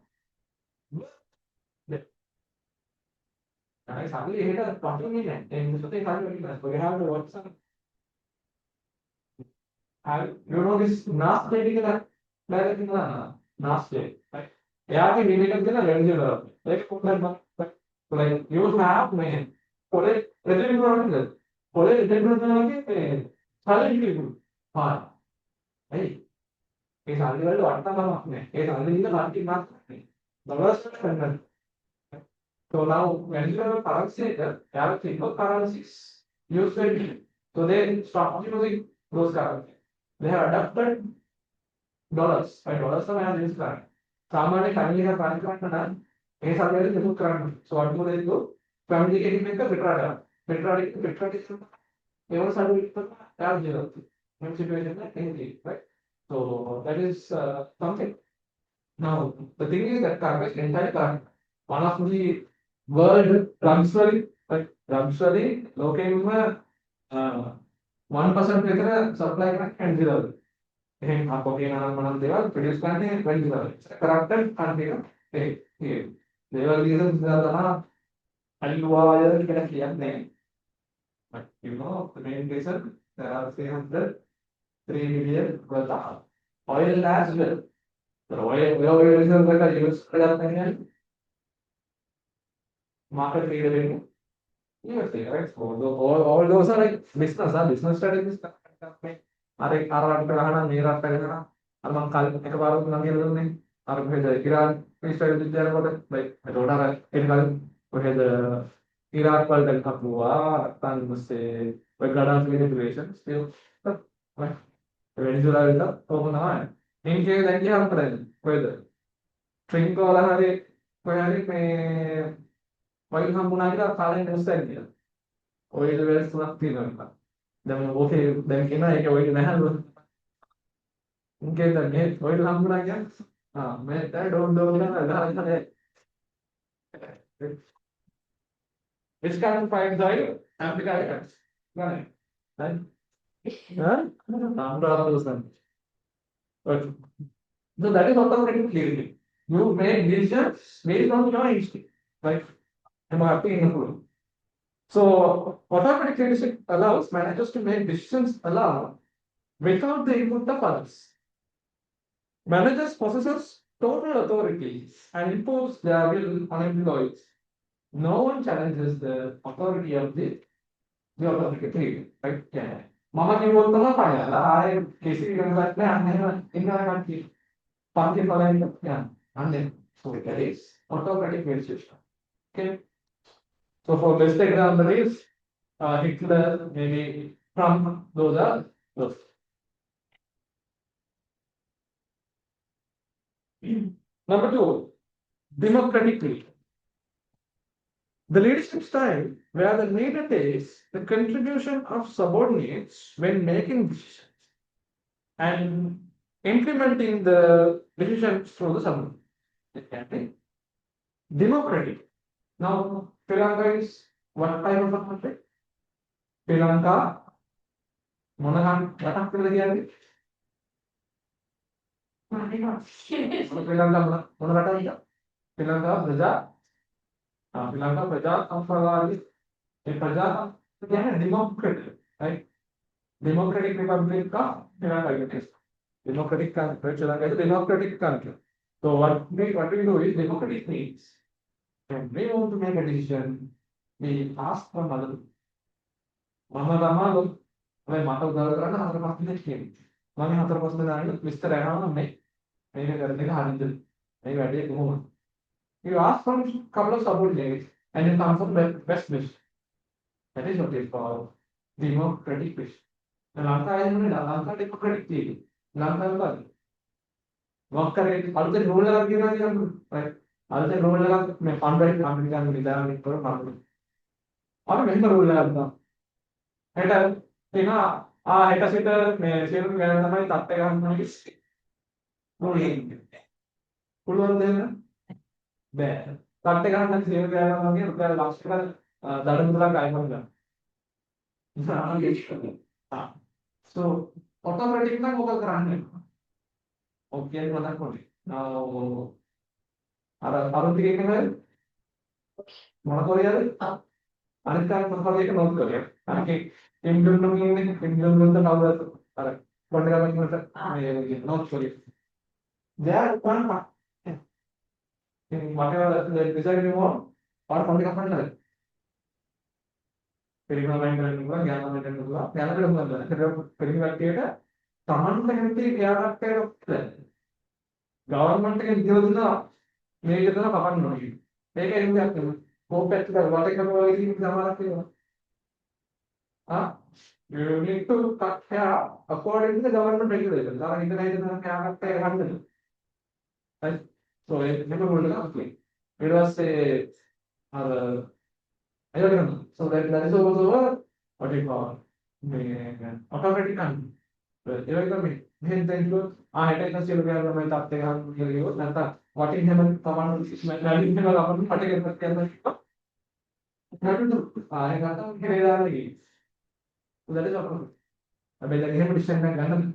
I suddenly hit a bottom in it and something happened we have to watch some you know this NAS medical direction NAS right yeah we need to get a regular like like you have man for it resident for it resident के सारे people हाँ hey ये सारे वाले वार्ता काम अपने ये सारे दिन का बात बात नहीं बस करना so now when you have a currency there have single currencies used it so they stop using those currencies they have adopted dollars by dollars का मैं यूज कर रहा हूँ सामान्य फैमिली का ट्रांसफर करना ये सारे वाले जरूर करना so what do they do family के लिए का बिटरा ये वो सारे यार जरूरत है situation में कहीं right so that is something now the thing is that currency entire currency one of the world luxury like luxury locating में 1% वितर supply का $20 එහෙනම් අපෝගේ නම් මොනවද දේවල් ප්‍රොඩියුස් කරන්නේ $20 කරක්ටර් කන්ට්‍රි එක ඒ දේවල් විදිහට තමයි අල්ලුවාය කියලා කියන්නේ but you know the main reason there are 303 million worth of oil as well the oil reserve का यूज करते हैं market trade में yes right all those are like business strategies අර අරකට ගහනවා මේ රටට ගහනවා අර මම කල් එකපාරක් නම් කියලා දුන්නේ අර කොහෙද ඉරාන් ඉස්රායෙල් විද්‍යාලවල බයි ඒකට අර එනකල් කොහෙද ඉරාක් වලට කපුවා නැත්නම් මොස්සේ ඔය ගඩාෆ් රිලේෂන් ස්ටිල් වෙනිසුලා වලට ඕක තමයි ඉන්කේ දැන් ගියාම කරන්නේ කොහෙද ට්‍රින්කෝ වල හරි කොහේ හරි මේ වයිල් හම්බුණා කියලා කාලේ නිවුස් එකක් කියලා ඔය වෙලස් තුනක් තියෙනවා දැන් ඕකේ දැන් කියනවා ඒක ඔය නැහැ ඉන්කේ දැන් ඔය හම්බුණා කියන්නේ मैं डोंट डोंट ना which kind of finds oil Africa right huh okay so that is automatic clearly you make decisions based on your instinct right am I happy in the so automatic leadership allows managers to make decisions alone without the input of others. Managers possesses total authority and impose their will on employees. No one challenges the authority of the automatic leader. Right? Yeah. Mama ni बोलता ना पाया ला आए किसी भी रंग में आने में इनका काम की पांच वाला इनका क्या आने so that is autocratic leadership. Okay. So for best example is Hitler, maybe Trump, those are those. Number two, democratic leadership. The leadership style where the leader takes the contribution of subordinates when making decisions and implementing the decisions through the subordinates. Democratic. Now, Sri Lanka is what type of a country? Sri Lanka, Monahan, what happened to the Sri Lanka, Monahan, Sri Lanka, Praja, Sri Lanka, Praja, Amphawali, Praja, again, democratic, right? Democratic Republic का Sri Lanka is democratic country, Sri Lanka is a democratic country. So what we do is democratic needs. When we want to make a decision, we ask for mother. Mama Rama, when Mata Garana, other person came. Mami other person, Mr. Anna, maybe a hundred, maybe a day woman. You ask for a couple of subordinates and you come from the best wish. That is what is called democratic wish. The Lanka is Lanka democratic. Lanka Mockery, other ruler of the right? Other ruler of my hundred American without for hundred. Or member ruler of the header, header sitter, may say, where the my Tata is ruling. Who was there? Bear. Tata and say, where last Dadamula Kaimanga. So, automatic na ಹೋಗೋ grand okay ಮಾತಾಡ್ಕೊಳ್ಳಿ ನಾವು ಅರವತ್ತಿಗೆ ಮೊಳಕೋರಿಯಾದ್ರೆ ಅನಿತ ಮೊಳಕೋರಿಯಕ್ಕೆ ನೋಡ್ಕೊಳ್ಳಿ ಅದಕ್ಕೆ Indian ನಾವು ಅರೆ ಕೊಂಡಗ ನೋಡ್ಕೊಳ್ಳಿ there one whatever design you want or ಕೊಂಡಗ ಮಾಡ್ತಾರೆ Government can give the major papan no. Take a look at them. Go back to the water cover. You need to cut hair according to the government regulations. Or international handle. So it never would have been. It was a I don't know. So that is also what you call automatic handle. Then I had a still where my top what in heaven command I got that is a better decision and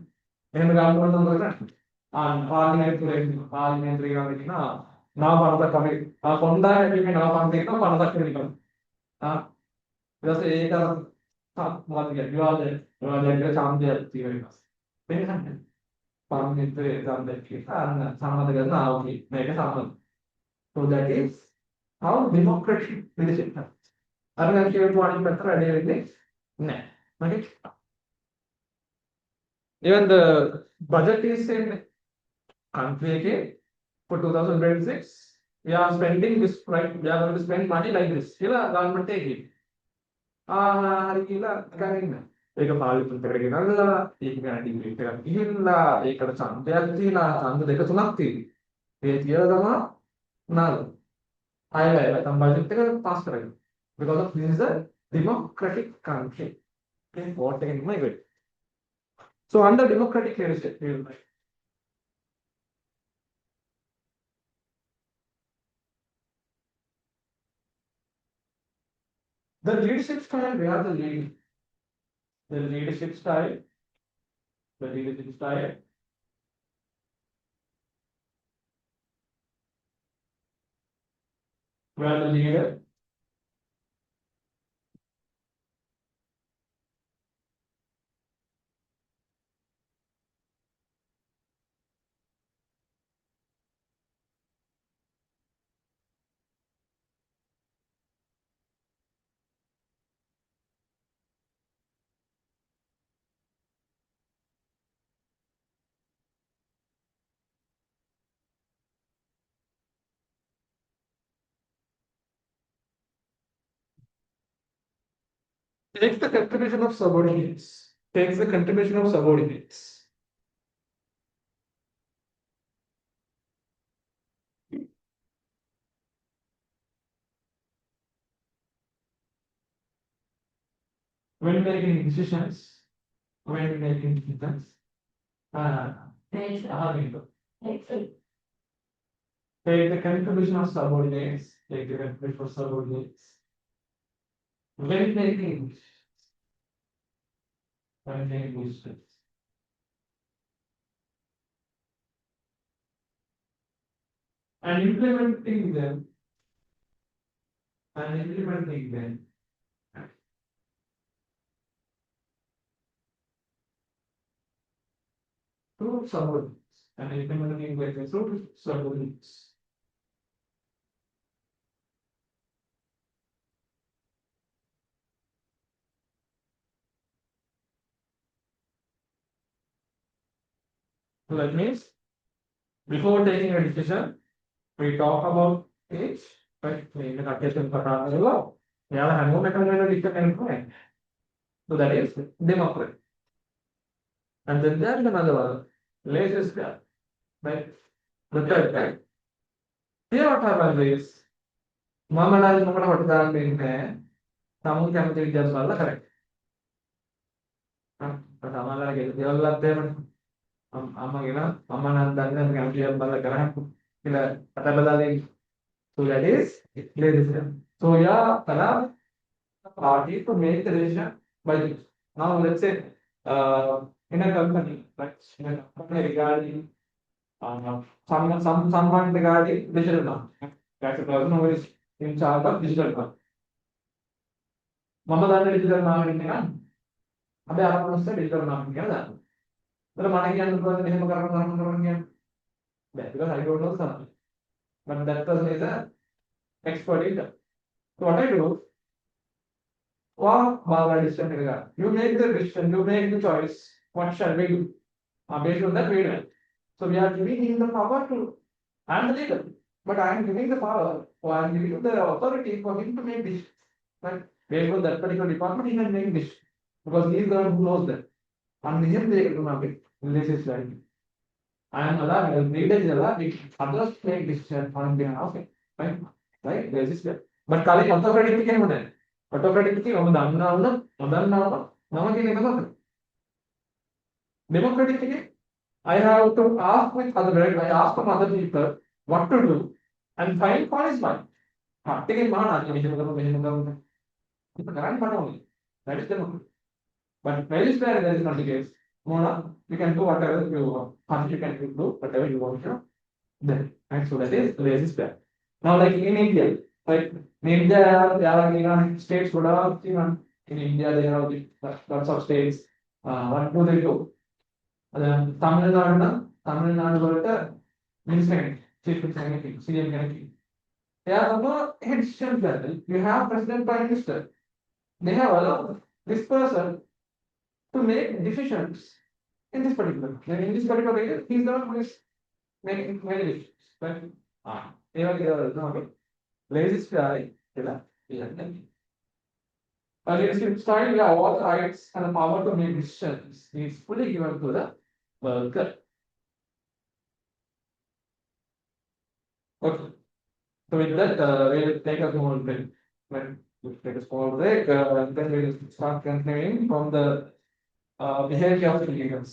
parliamentary now one of the coming Honda now one just what you are the chance parliamentary exam and some other now make a sample. So that is how democratic leadership happens. I don't know if you want better idea. No. Okay. Even the budget is in country for 2026. We are spending this right. We are going to spend money like this. Government take it. ඒක පාර්ලිමේන්තුවට ගෙනල්ලා ඒක ගැන debate එකක් ගිහිල්ලා ඒකට ඡන්දයක් තියලා ඡන්ද දෙක තුනක් තියෙනවා. ඒ තියලා තමයි නාල. ආයෙත් තම බජට් එක පාස් කරගන්න. Because of this is a democratic country. Okay, vote එකෙන් තමයි good. So under democratic leadership, the leadership style, we are the lead. The leadership style, where the leader takes the contribution of subordinates. Takes the contribution of subordinates. When making decisions, take the contribution of subordinates. Take the contribution of subordinates. When making decisions. And implementing them. Through subordinates. And implementing them through subordinates. So that means before taking a decision, we talk about it, right? In the context law. Yeah, no decision. So that is democracy. And then there's another one, laissez-faire, right? The third type. Here what happens is, මමලා මොකට කොට දාන්න ඉන්නේ තමුන් කැමති විදිහට බලලා කරන්නේ. සමහරවිට දේවල්වත් එහෙමනේ. අම්මගෙන අම්මා නම් දන්නේ නැහැ කැමති විදිහට බලලා කරන්නේ කියලා කතා බදාගෙන. So that is laissez-faire. So yeah, allow party to make the decision by this. Now let's say in a company, right? In a company regarding someone regarding digital marketing. That's a person who is in charge of digital marketing. මම දන්න digital marketing එක අපි අරමුණුස්ස digital marketing එක දාන්න. ඒතර මම කියන්න පුළුවන් මෙහෙම කරන්න කියන්නේ. බෑ because I don't know something. But that person is an expert in that. So what I do, wow, decision එක ගන්න. You make the decision, you make the choice. What shall we do? Based on that we do. So we are giving him the power to, I am the leader, but I am giving the power, or I am giving the authority for him to make decisions. Right? Based on that particular department, he can make decisions because he is the one who knows that. And him they do not make this is right. I am allowed, leader is allowed, others make decisions on behalf of him. Right? Right? This is that. But kali autocratic එකේ මොකද? Autocratic එකේ මම දන්නවා නොදන්නවා මම කියන එක තමයි. Democratic එකේ I have to ask with other, I ask from other people what to do and find what is mine. Taking man, that is democracy. But elsewhere there is not the case. Mona, you can do whatever you want. You can do whatever you want. Then, and so that is laissez-faire. Now, like in India, right? In India, there are states would have in India they have lots of states. What do they do? Tamil Nadu වලට මිනිස්සු කෙනෙක් chief minister කෙනෙක් CM කෙනෙක් එයා තමයි head decision planner. You have president prime minister. They have allowed this person to make decisions in this particular area. He is the one who is making many decisions. Right? ඒ වගේ දේවල් තමයි laissez-faire කියලා කියන්නේ. Leadership style, yeah, all the rights and the power to make decisions is fully given to the worker. Okay. So with that, we'll take a small break. We'll take a small break, and then we'll start continuing from the behavior of the leaders.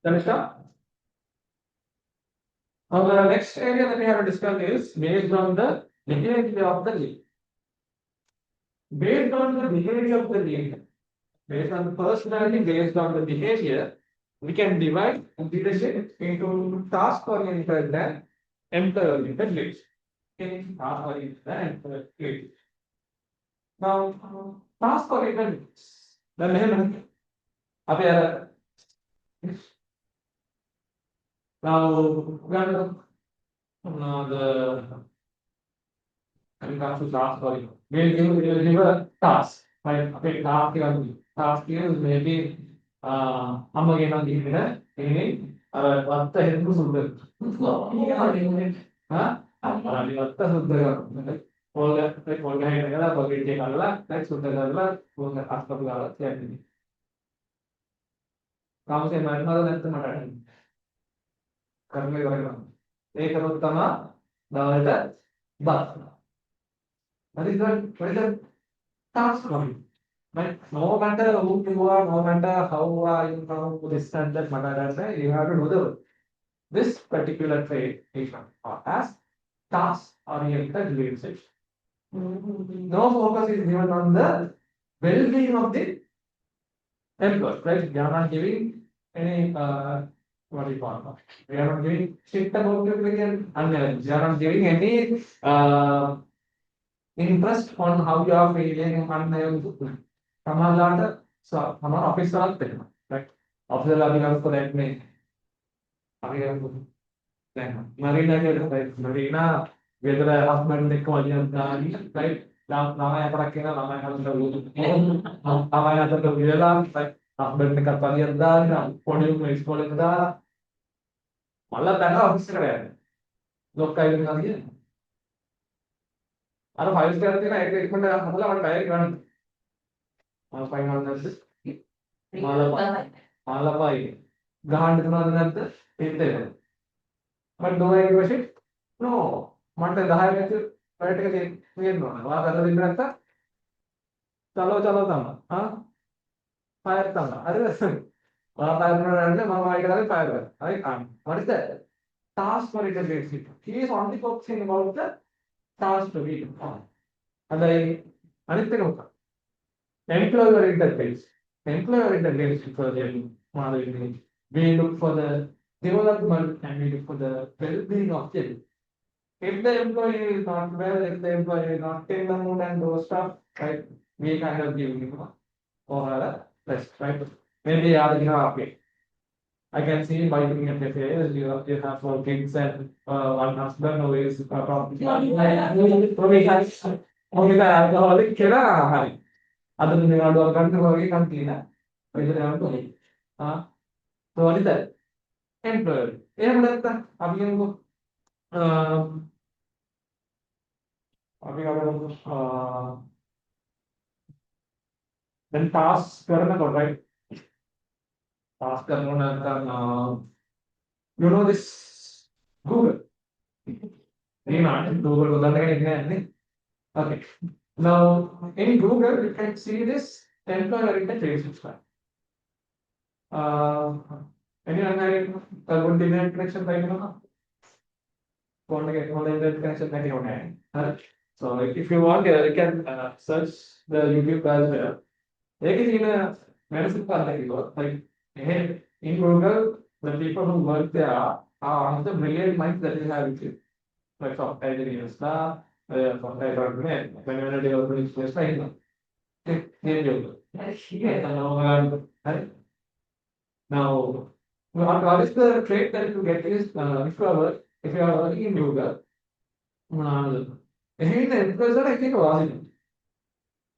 Understand? Now the next area that we have to discuss is based on the behavior of the leaf. Based on the behavior of the leaf, based on the personality, based on the behavior, we can divide leadership into task-oriented and employee-oriented leads. Okay, task-oriented and employee-oriented. Now, task-oriented leads. Then we have now we have the when it comes to task or we'll give a task. Right? Okay, task is maybe நம்ம என்ன கேக்குற இனி வர்த்த என்று சொல்றது அது வர்த்த சொல்றது கொள்கைகள பகிர்ச்சிகள text சொல்றதல்ல உங்க ஆஸ்பத்திரியால சேர்ந்து ಕಾಮಸೆ ಮರ್ಮದ ಮಾತಾಡಿ ಕರ್ಮೆ ಏಕವರ್ತಮ ದಾವತ bus That is the task for you. Right? No matter who you are, no matter how you know this and that matter, you have to do this particular trade as task oriented leadership. No focus is given on the well-being of the employee. Right? We are not giving any what do you call it? We are not giving strict about it again. We are not giving any interest on how you are feeling and हमारा so हमारा office वाला पे right office वाला भी आपको rate में अभी आपको मरीना के मरीना वेदर हस्बैंड ने को लिया दानी right nama yang terakhir nama yang harus dulu nama yang harus dulu lah right husband ने करता लिया दानी पढ़े में स्कूल में दा malah tanda ऑफिस करें लोग का इल्म नहीं है අර ෆයිල්ස් ගන්න තියෙන ඒක ඉක්මනට හදලා මට ඩයරි ගන්න. මම ෆයිල් ගන්නද? මාළපයි. ගහන්න දෙනවද නැද්ද? පිටේ. But do I give a shit? No. මට 10 පැති පැයට එක තියෙනවා. ඔයා කරලා දෙන්න නැත්තම් චලෝ තමයි. හා? ෆයර් තමයි. හරිද? ඔයා ෆයර් කරනවා නම් මම ආයෙ කරලා ෆයර් කරනවා. හරි? What is that? Task for it is he is only focusing about the task to be done. And අනිත් එක මොකක්ද? Employee oriented base. Employee oriented base for the model. We look for the development and we look for the well-being of them. If the employee is not well, if the employee is not in the mood and those stuff, right, we kind of give him or a rest, right? Maybe okay. I can see by looking at your face, you have 4 kids and one husband who is probably alcoholic. Hari. Other than the other country, country. So what is that? Employer. Then task, right? Task you know this Google. Google. Okay. Now in Google you can see this employer interface. Anyone had good internet connection right now? Internet connection. So if you want, you can search the YouTube as well. Like in Google, the people who work there are one of the brilliant minds that you have with you. Like software engineers, software development, manual development space, right? Now, what is the trait that you get is if you are working in Google, the employees are actually wasn't.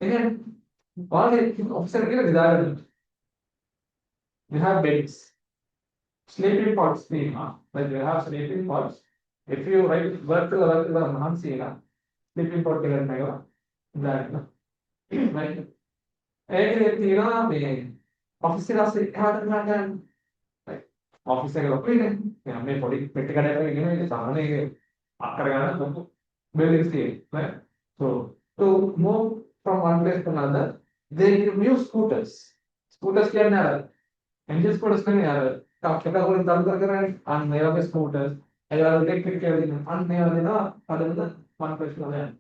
Again, all officer desired. You have beds, sleeping pods, like you have sleeping pods. If you work to sleeping pod that right? Officer right? So to move from one place to another, they use scooters. Scooters can engine scooters can එකක් වලින් තල්කර කරන්නේ අන්න ඒ වගේ scooters ඒ වගේ electric කියලා දෙනවා අන්න ඒවා දෙනවා අදන්න මම ප්‍රශ්න නැහැ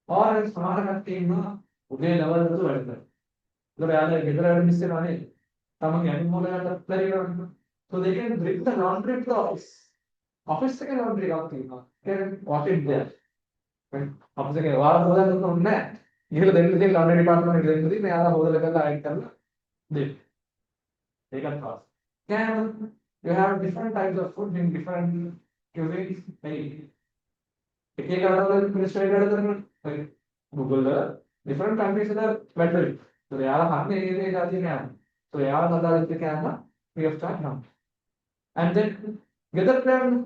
or සමහර කට්ටිය ඉන්නවා උදේ ලෙවල් වලට වැඩ කරනවා ඒතර යාළුවා ගෙදර වැඩ මිස් වෙනවා නේද තමන්ගේ අනිත් මොන ගන්නත් බැරි වෙනවා so they can bring the laundry to the office එකේ laundry එකක් තියෙනවා can wash it there office එකේ වාර හොදන්න ඕනේ නැහැ ඉහළ දෙන්න තියෙන laundry department එකට දෙන්න තියෙන්නේ යාළුවා හොදලා කරලා අයින් කරලා දෙන්න ඒකත් fast can you have different types of food in different cuisines maybe එක එක රටවල මිනිස්සු වැඩ කරනවා Google වල different countries වල වැඩ කරනවා so යාළුවා කන්නේ ඒ જાතිය කෑම so යාළුවා හදාගත්ත කෑම free of charge නම් and then ගෙදර කෑම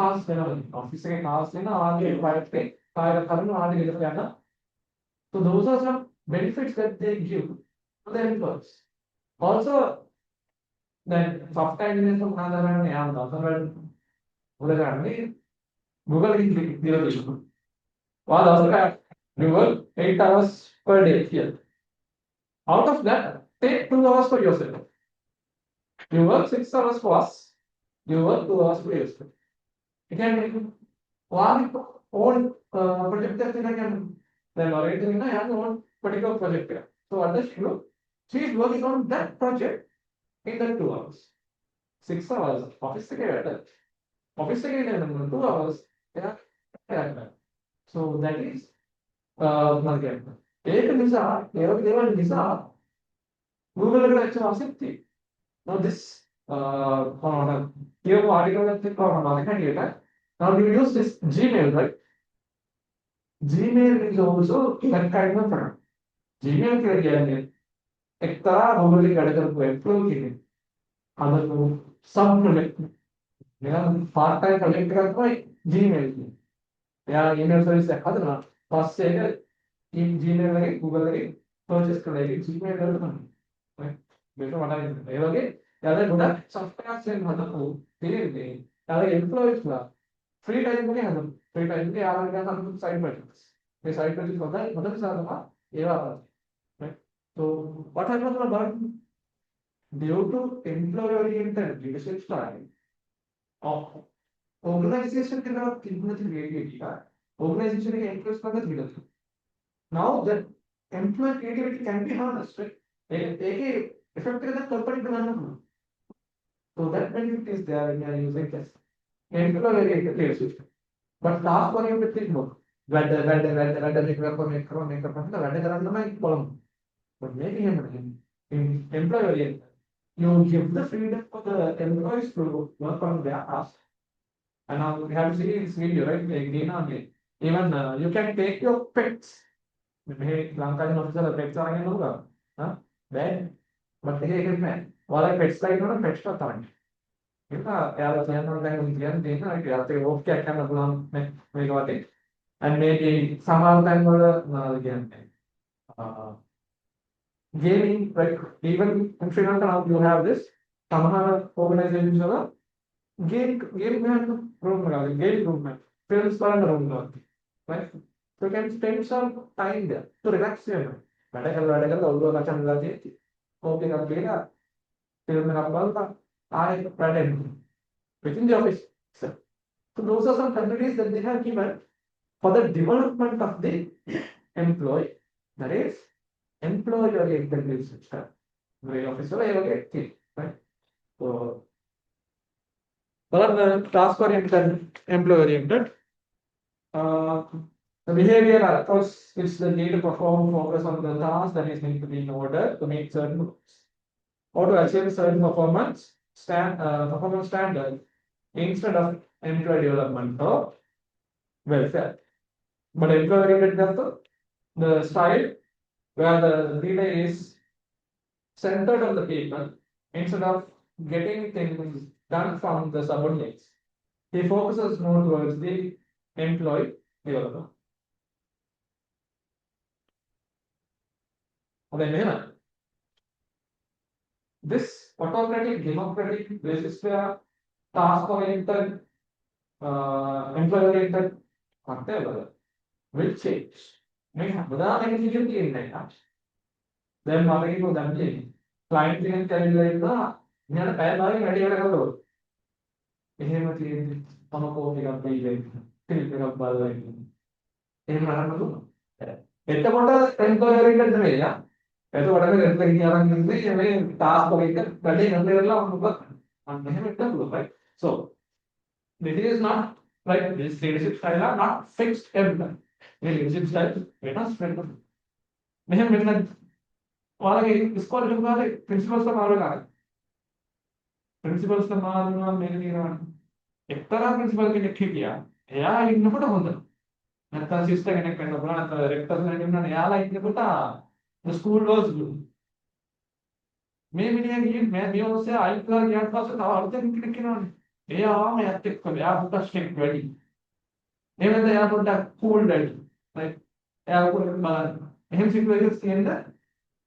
කාස් වෙනවා office එකේ කාස් වෙනවා ආගේ private එකේ කාර්ය කරනවා ආගේ ගෙදර යනවා so those are some benefits that they give to the employees also then software engineers උනාදරන්නේ යාම දවසවල උල ගන්නේ Google is zero. While also you work 8 hours per day here. Out of that, take 2 hours for yourself. You work 6 hours for us. You work 2 hours for yourself. You can make one own project that you can then already you know have one particular project here. So what does she do? She is working on that project in that 2 hours. 6 hours office together. Office together 2 hours. Yeah. So that is market. ඒක නිසා ඒ වගේ දේවල් නිසා Google එකට ඇත්තම අවශ්‍යයි. Now this here article එකක් කරනවා හැටියට now you use this Gmail right? Gmail is also that kind of product. Gmail කියලා කියන්නේ එක්තරා Google එකේ වැඩ කරපු employee කෙනෙක්. අදපු sub project. මෙයා part time project එකක් තමයි Gmail කියන්නේ. එයා email service එකක් හදනවා. පස්සේ ඒක Gmail එකේ Google එකේ purchase කරලා ඒක Gmail වලට තමයි. right? මේක මට ඒ වගේ එයාලා ගොඩක් softwares එකෙන් හදපු තියෙන්නේ. එයාලා employees ලා free time එකේ හදපු. free time එකේ එයාලා ගන්න හදපු side projects. මේ side projects හොඳ නිසා තමයි ඒවා right? So what happens about due to employee oriented leadership style of organization cannot continue creativity. Organization can influence the leadership. Now that employee creativity can be harnessed, right? Effect the company banana. So that benefit is there in your using this. Employee leadership. But task oriented thing no. When but maybe in employee oriented, you give the freedom for the employees to work on their tasks. And now we have to see this video, right? Again, even you can take your pets. Hey, Lankan officer, pets are in Luga. Then, but hey, while I pets like no pets for time. If I have a okay, I can make it. And maybe some other time or again. Gaming, like even in Sri Lanka, now you have this. Some organizations are game room films room right so you can spend some time there to relax your mind වැඩ කරලා ඔළුව කචන් දාලා තියෙති කෝපි එකක් ගේලා film එකක් බලලා ආයෙත් වැඩ within the office so those are some facilities that they have given for the development of the employee that is employee oriented system very office වල ඒ වගේ right so task oriented, employee oriented. The behavioral approach is the need to perform focus on the task that is need to be in order to meet certain goals or to achieve certain performance standard instead of employee development or welfare. But employee oriented the style where the leader is centered on the people instead of getting things done from the subordinates. He focuses more towards the employee development. This autocratic democratic basis where task oriented employee oriented whatever will change. Then client can carry ඉන්නට පැය භාගයෙන් වැඩි වැඩ කරනවා. එහෙම තියෙද්දි තම COPE එකක් දීලා ක්ලිප් එකක් බලලා ඉන්න. එහෙම කරන්න දුන්නා. එතකොට එම්ප්ලොයර් එකට නෙවෙයි යා. එතකොට මේ රෙස්පෙක්ට් කියන ඉන්නේ මේ ටාස්ක් එක වැඩි කරලා මොකද අන්න එහෙම ඉන්න පුළුවන් right. So this is not like this leadership style are not fixed everything. මේ leadership style වෙනස් වෙනවා. මෙහෙම වෙන්න ඔයාලගේ ඉස්කෝලේ ගිහුවාද ප්‍රින්සිපල්ස් ලා මාරු වෙලා. ප්‍රින්සිපල්ස් ලා මාරු වෙනවා මේක කියනවා. එක්තරා ප්‍රින්සිපල් කෙනෙක් හිටියා. එයා ඉන්නකොට හොඳ. නැත්නම් සිස්ටර් කෙනෙක් වෙන්න පුළුවන් නැත්නම් රෙක්ටර් කෙනෙක් වෙන්න එයාලා ඉන්නකොට the school was good. මේ මිනිහා ගිහින් මේ ඔස්සේ අයිත් කරලා ගියාට පස්සේ තව අලුතෙන් කෙනෙක් එනවනේ. එයාම යත් එක්ක එයා පොඩ්ඩක් ස්ට්‍රික්ට් වැඩි. එහෙම නැත්නම් එයා පොඩ්ඩක් කූල් වැඩි. right. එයා පොඩ්ඩක් බලන්න. එහෙම සිටුේෂන්ස් තියෙන්න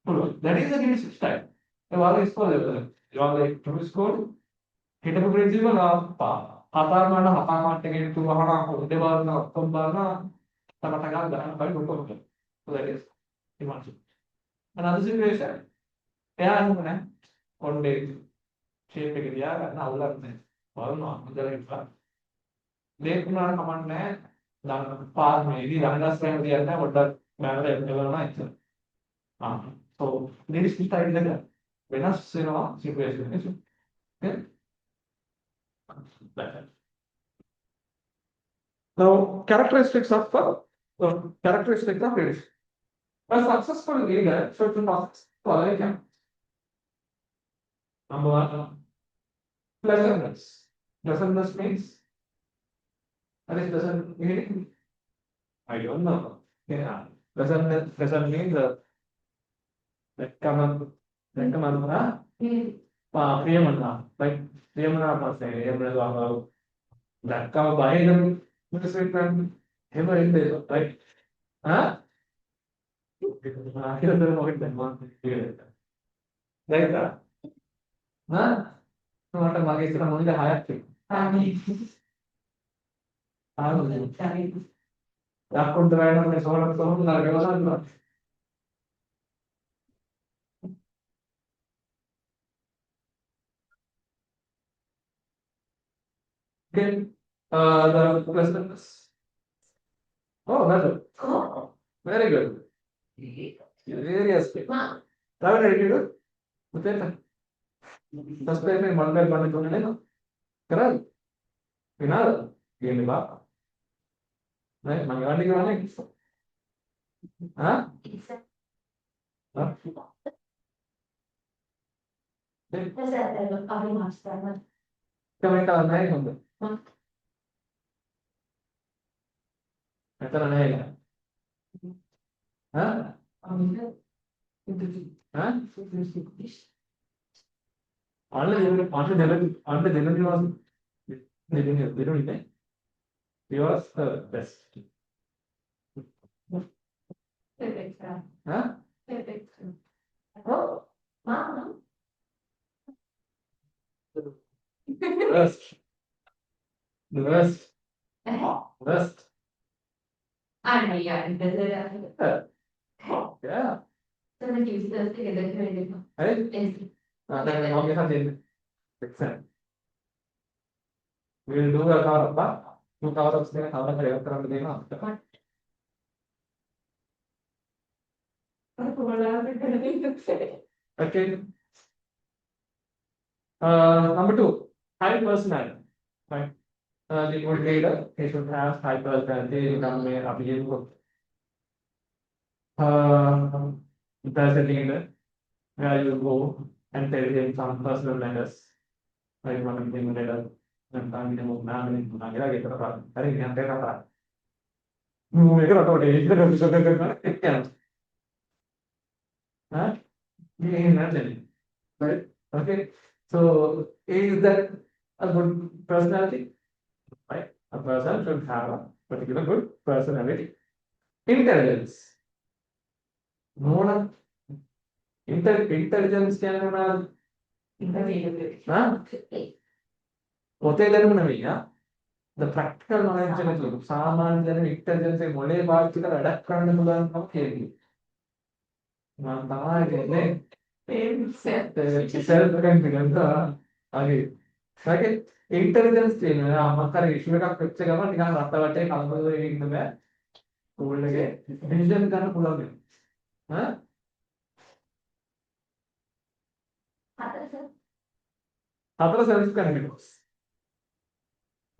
පුළුවන්. that is the leadership style. ඒ වගේ ඉස්කෝලේ වල. ඒ වගේ ප්‍රොෆෙසර් ස්කෝල් හිටපු ප්‍රින්සිපල් හතර මාට එකේ තුවහන හොදේ බලන ඔක්කොම බලන තමට ගන්න බයි ඔක්කොම. so that is Himanshu. another situation එයා අහුම නැහැ. කොණ්ඩේ ෂේප් එක දිහා ගන්න අවුලක් නැහැ. බලනවා ඉඳලා ඉන්න. ලේකුණා කමක් නැහැ. දාන පාර්මේදී දානස් වෙන දිහා නැහැ පොඩ්ඩක් බෑනර එවනවා ඉතින්. so this is style එක වෙනස් වෙනවා සිටුේෂන් එක. okay. Now, characteristics of leadership. A successful leader should possess following them. Number one, pleasantness. Pleasantness means what is pleasant meaning? I don't know. Yeah, pleasant means priyamana. Like priyamana person. Priyamana that come by them. Ever in there, right? Huh? Right? Huh? What am I going to hire? That could drive on the soul. Okay. The pleasantness. Oh, that's it. Very good. Very aspect. Travel attitude. First place में मन में बने तो नहीं ना. Correct. बिना ये नहीं बात. नहीं मंगवाने के वाले. हाँ? कमेंट आना है हम. ऐसा नहीं है. हाँ? हाँ? They don't need. You are the best. Huh? Oh. Best. The best. Best. I know, yeah, Yeah. so the users together. Right? Then how you have the exam. We will do a car of that. 2 hours of how much I have to do after. Okay. Number 2, high personality. Right. The good leader, he should have high personality. There's a leader where you go and tell him some personal matters. Like one thing later, and time in the moment, I get a part. I can take a part. You make it out of it can. Huh? Right? Okay. So, is that a good personality? Right? A person should have a particular good personality. Intelligence. No, intelligence can what they learn the practical knowledge of Saman, then intelligence, a Malay particular adapt from the self-confidence. Okay. Okay. Intelligence තියෙනවා. අමතර ඉෂුව එකක් වෙච්ච ගමන් නිකන් රටවටේ කලබල වෙගෙන ඉන්න බෑ. All එකේ decision ගන්න පුළුවන් වෙනවා. හතර self-confidence.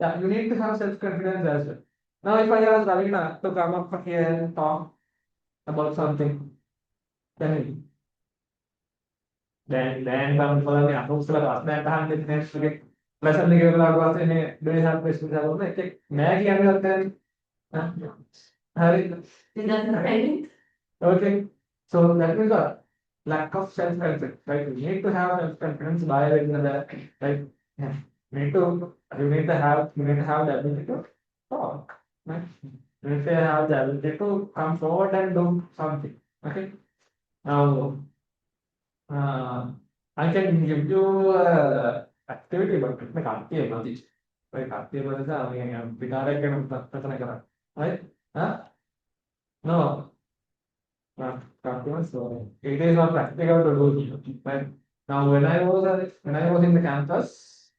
Yeah, you need to have self-confidence as well. Now, if I ask Ravina to come up here and talk about something, can you? Then come for the Apostle of that time with next week. Lesson the given was in a day have questions about it. Maggie and then Harry. Okay. So that means a lack of self-confidence, right? You need to have self-confidence by the right. Yeah. You need to have the ability to talk, right? You need to have the ability to come forward and do something. Okay. Now, I can give you activity, but I can't give you. Right? Can't give you right? Huh? No. So it is not practical to do. Right? Now, when I was in the campus,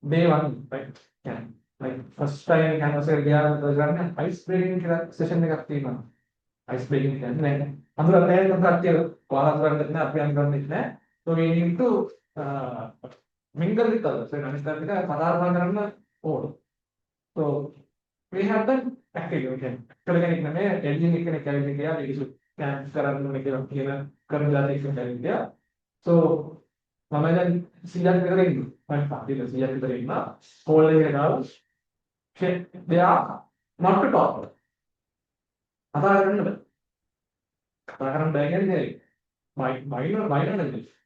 day one, right? Yeah. Like first time campus area was running ice breaking session ice breaking session. అందులో parent కట్టారు వాళ్ళ so we need to mingle with others. So understand పదార్థాలను ఓడు. So we have that activity. Actually, editing किया camp करने जाते किया. So हमें सीधा करेंगे. मैं पार्टी में सीधा करेंगे ना. School के नाल they are not to talk. अതാ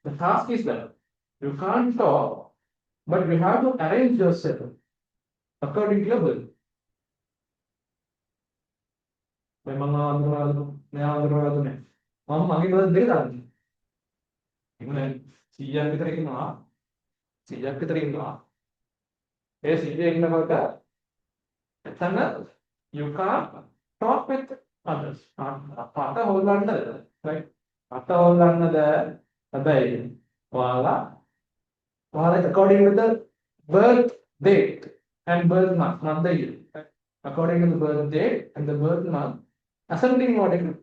the task is that you can't talk, but you have to arrange yourself according to your will. Memang ada nih. Mama manggil buat beda. Gimana? Siap kita. Siap kita. Karena you can't talk with others. Apa whole another, right? Apa whole another, according to the birth date and birth month, not the year. Right? According to the birth date and the birth month, ascending order.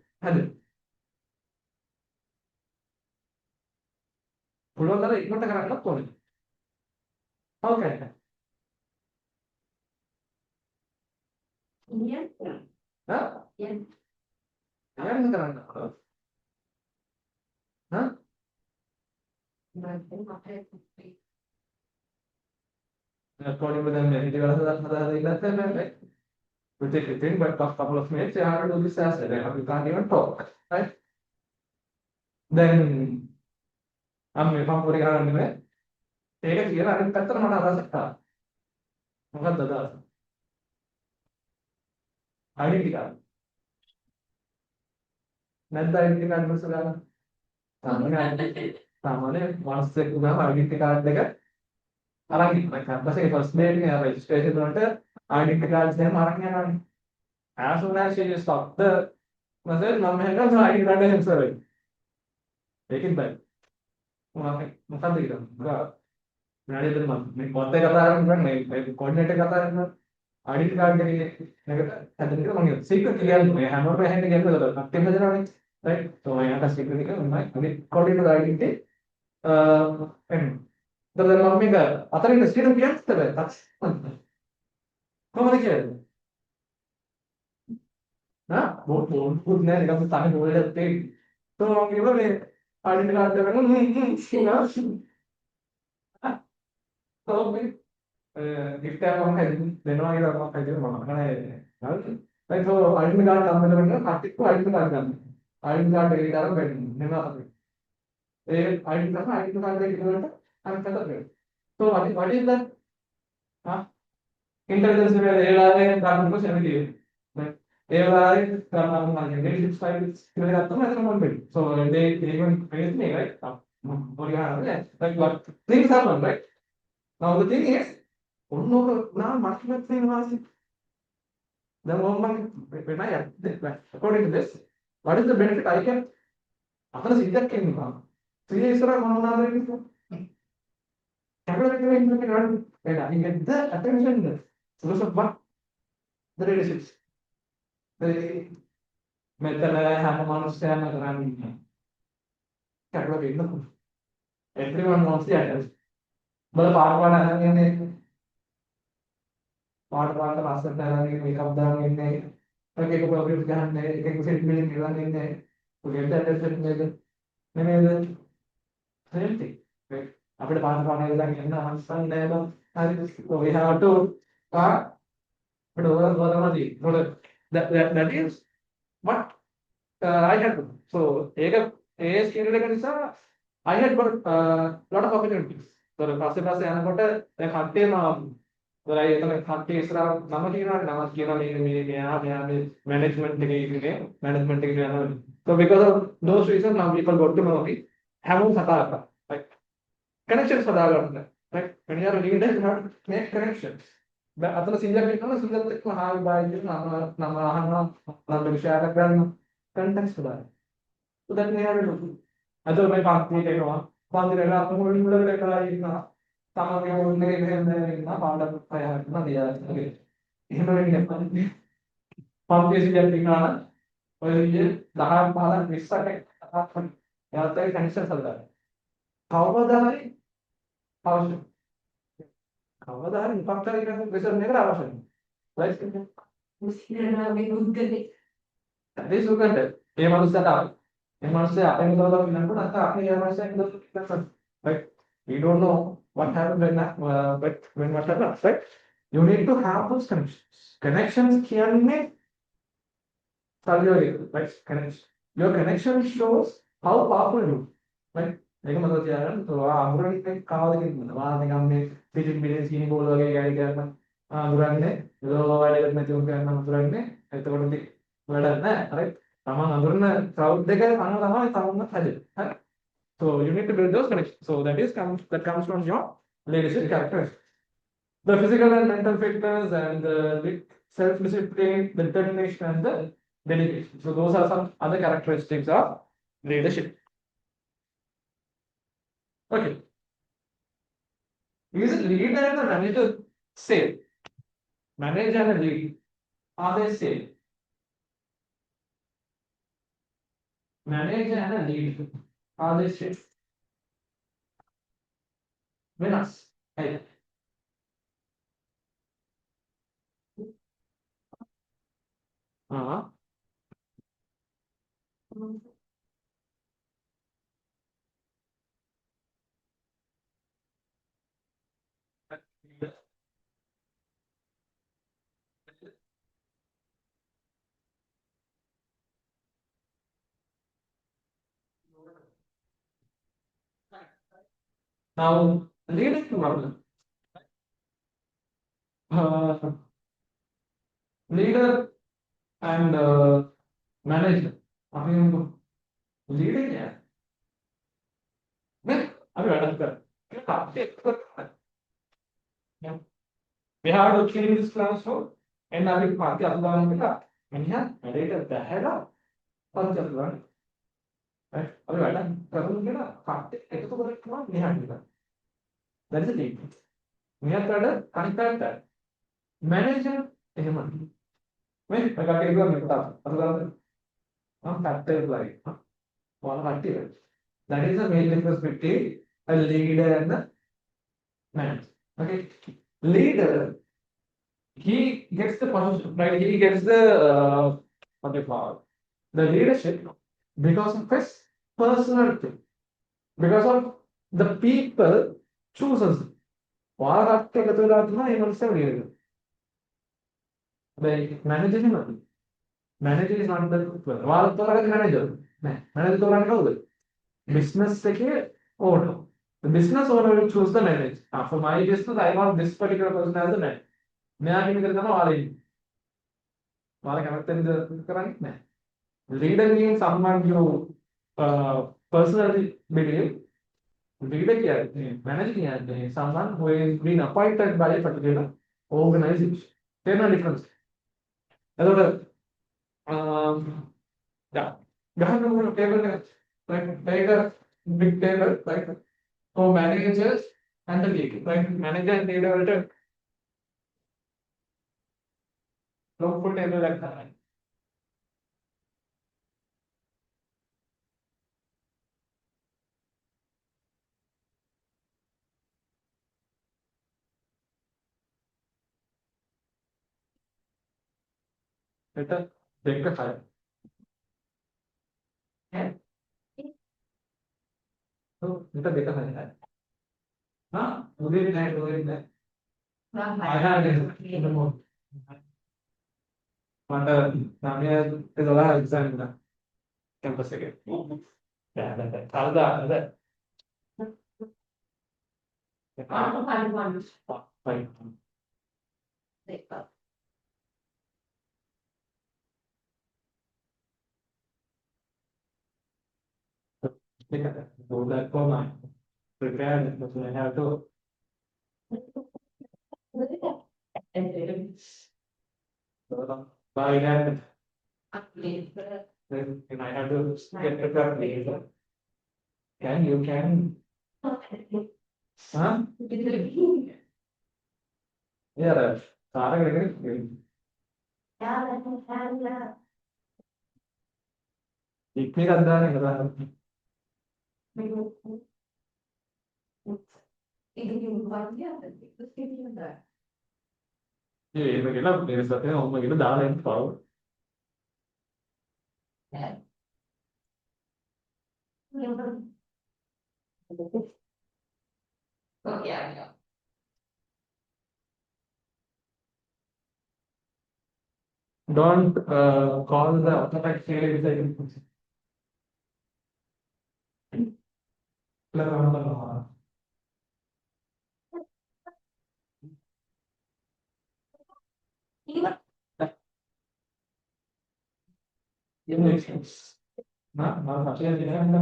පුළුවන් තරම් ඉක්මනට කරන්නත් ඕනේ. How can I? Yes. Huh? Yes. ಯಾರಿಂದ කරන්න? Huh? According to the right? We take a thing, but a couple of minutes, you have to do this as well. You can't even talk, right? Then I'm putting her on the way. Take it here and cut the manada. What the identity card. Not the identity card, Mr. Samane, once the identity card, they get. My campus first day registration identity cards them as soon as she stop the message, mom has no identity card himself. Take it back. Coordinator identity card secret right? So I have a secret according to the identity. The mummy girl, other in the state of yes, that's come again. Good name, come to time, hold a thing. So, give away. I didn't have the so, if they are then I like so, I didn't got come in the article, I didn't got them. I didn't got the wedding, never. I didn't got the so what is that? Intelligence AI and 70. AI so they even praise me, right? Like what things happen, right? Now the thing is, now much thing was the moment when I according to this, what is the benefit I can අතන 100ක් ඉන්නවා. 100 ඉස්සරහ මොනවද වෙන්නේ? Camera එකේ ඉන්න කෙනාට and I get the attention because of what the relationships. මෙතන හැම මිනිස්සයම කරන්නේ කැමරා එකේ ඉන්නකොට. Everyone wants the attention. බල පාරවල් අරන් යන්නේ පාට ලස්සනට අරන් මේකප් දාගෙන ඉන්නේ එකක ප්‍රොග්‍රෑම් ගන්න එකක සෙට් මෙලින් ඉරන් ඉන්නේ ඔයගෙන් ඇටෙන්ෂන් නේද නෙමෙයිද same thing right අපිට පාට ඉරන් යන්න අවශ්‍ය නැහැ හරි so we have to but overall that is what I had to so ඒක ඒ ස්කිල් එක නිසා I had got lot of opportunities so පස්සේ යනකොට දැන් කට්ටියම Right, like Hati Isra, Namakina, Namakina, management. So because of those reasons, now people go to Manoki, Hamu Sataka, like connections for the like when you are a leader, you have to make connections. But other Sinja people, Sinja have by Namahana, Namashaka, context for that. So that we have to do. Other my party, take on, Pandira, තමගේ මොන්නේ ඉන්න පාඩම් පය හරින දියාගේ එහෙම වෙන්නේ නැහැ පන්තිසියක් ඉන්නවා ඔය විදිහේ 10 15 20ක් යාත්‍රාවේ කනෙක්ෂන් හදලා කවදාද හරි අවශ්‍ය කවදා හරි ඉම්පැක්ට් එකක් ප්‍රෙසර් එකකට අවශ්‍යයි රයිට් මුස්ලිම්ලාගේ උද්ගලේ ඒ සුගන්ට ඒ මනුස්සයාට ඒ මනුස්සයා අපෙන් දවල්වල ඉන්නකොට අත අපේ ඒ මනුස්සයා ඉඳලා right we don't know what happens when what happens, right? You need to have those connections. Connections can make right? Connection. Your connection shows how powerful you are, right? Like a mother, so I'm going to take call again. I'm millions in goal again. I'm running it. So I let my children run it. I thought it right? I'm crowd. They get another. So you need to build those connections. So that comes from your leadership characteristics. The physical and mental fitness and the self-discipline, the determination and the dedication. So those are some other characteristics of leadership. Okay. Is leader and the manager same? Manager and lead, are they same? Manager and a lead, are they same? Winners. Hey. Now, leadership problem. Leader and manager. Leading, yeah. We have to clean this classroom and I will park the other and here, narrator the head of one. Right? That is the lead. We have to connect that. Manager, wait, I got to go. I'm factor like one active. That is the main difference between a leader and a manager. Okay, leader, he gets the position, right? He gets the what they call the leadership because of his personality, because of the people chooses. The manager is not. Manager is not the manager. Manager business owner. The business owner will choose the manager. For my business, I want this particular person as the manager. Leader means someone you personally believe. Leader manager someone who is been appointed by a particular organization. There are no difference. Yeah. like take a big table, like for managers and the league, like manager and leader look put table like that. Better take a file. Yeah. So better take a file. Huh? Do it that, do it that. I had it in the morning. But there's a lot of exam in the campus again. Yeah, that. Fine. So that for my prepare because I have to buy that. Then I have to get prepared later. Can you can? Huh? Yeah, that. Picnic अंदर ये मैं कहना मेरे साथ है और मैं कहना दाल है पाव don't call the automatic failure recycle ये makes sense ना अच्छे से ना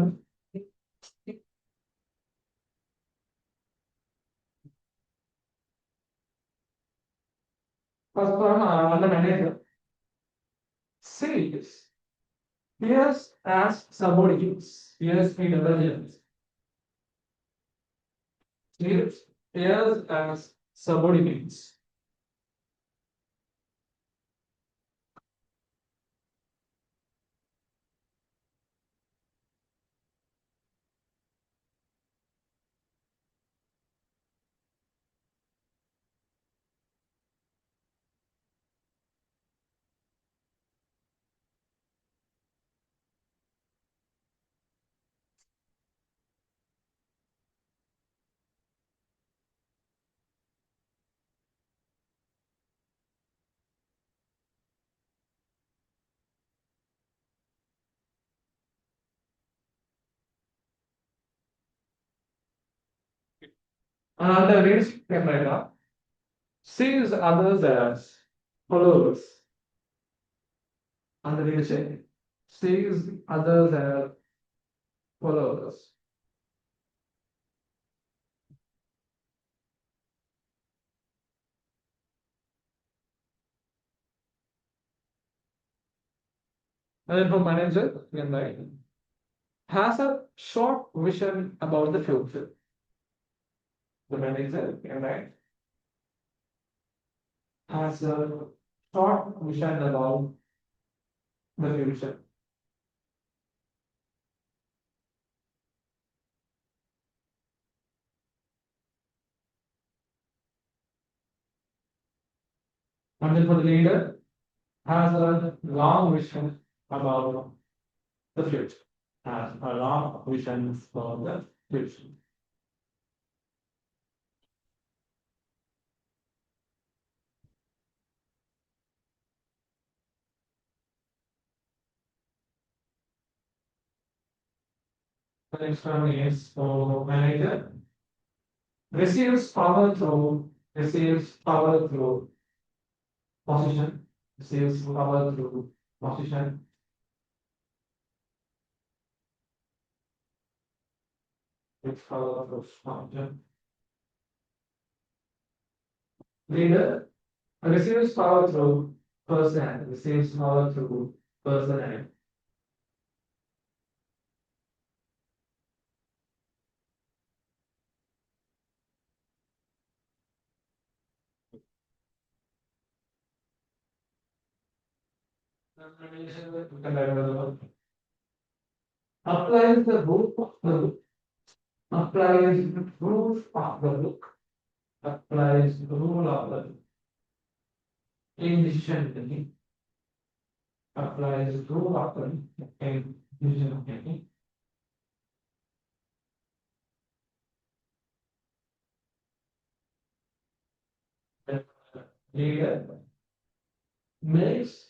first one on the manager says here's as subordinates here's intelligence here's as subordinates and the leadership camera sees others as followers and the leadership sees others as followers. And then for manager, again, right, has a short vision about the future. The manager, again, right, has a short vision about the future. And then for the leader, has a long vision about the future. Has a long vision for the future. The next one is for manager. Receives power through position, receives power through position. It's power through position. Leader receives power through person, receives power through person. Applies the roof of the look. Applies the roof of the look. Applies the rule of the look. Indecision applies the rule of the look in decision making. The leader makes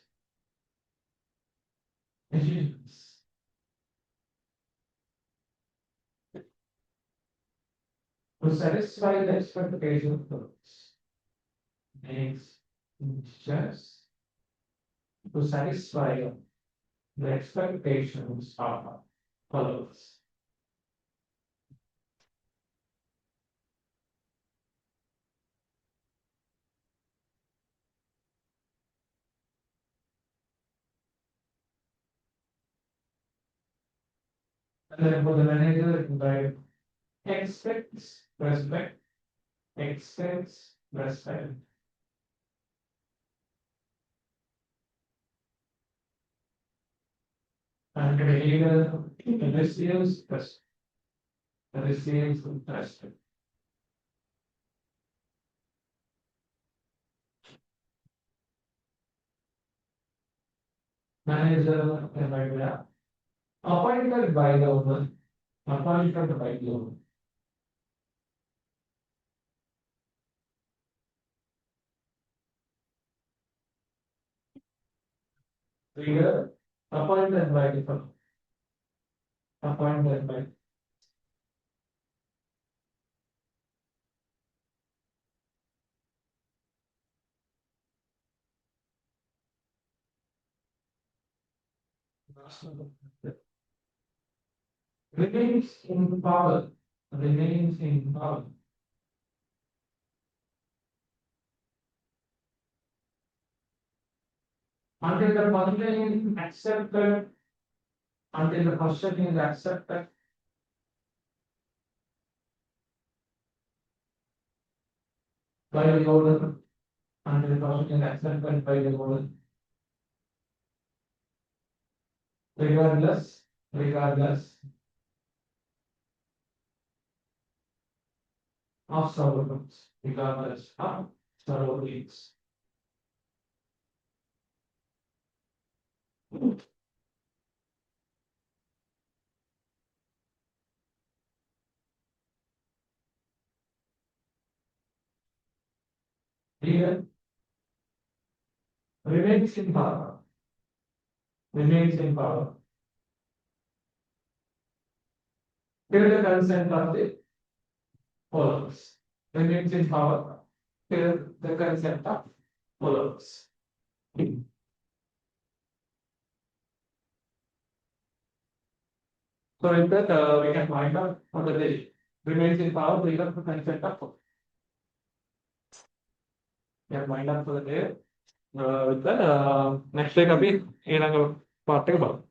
decisions. To satisfy the expectation of others, makes decisions to satisfy the expectations of others. And then for the manager, right, expects respect, expects respect. And the leader receives respect. Receives respect. Manager appointed by the owner, appointed by the owner. Leader appointed by the owner. Appointed by remains in power, remains in power. Until the person is accepted, until the person is accepted by the owner, until the person is accepted by the owner, regardless of surroundings, regardless of surroundings. Leader remains in power, remains in power till the consent of the followers, remains in power till the consent of followers. So with that, we can find out for the day remains in power till the consent of followers. We can find out for the day. With that, next week අපි ඊළඟ part එක බලමු.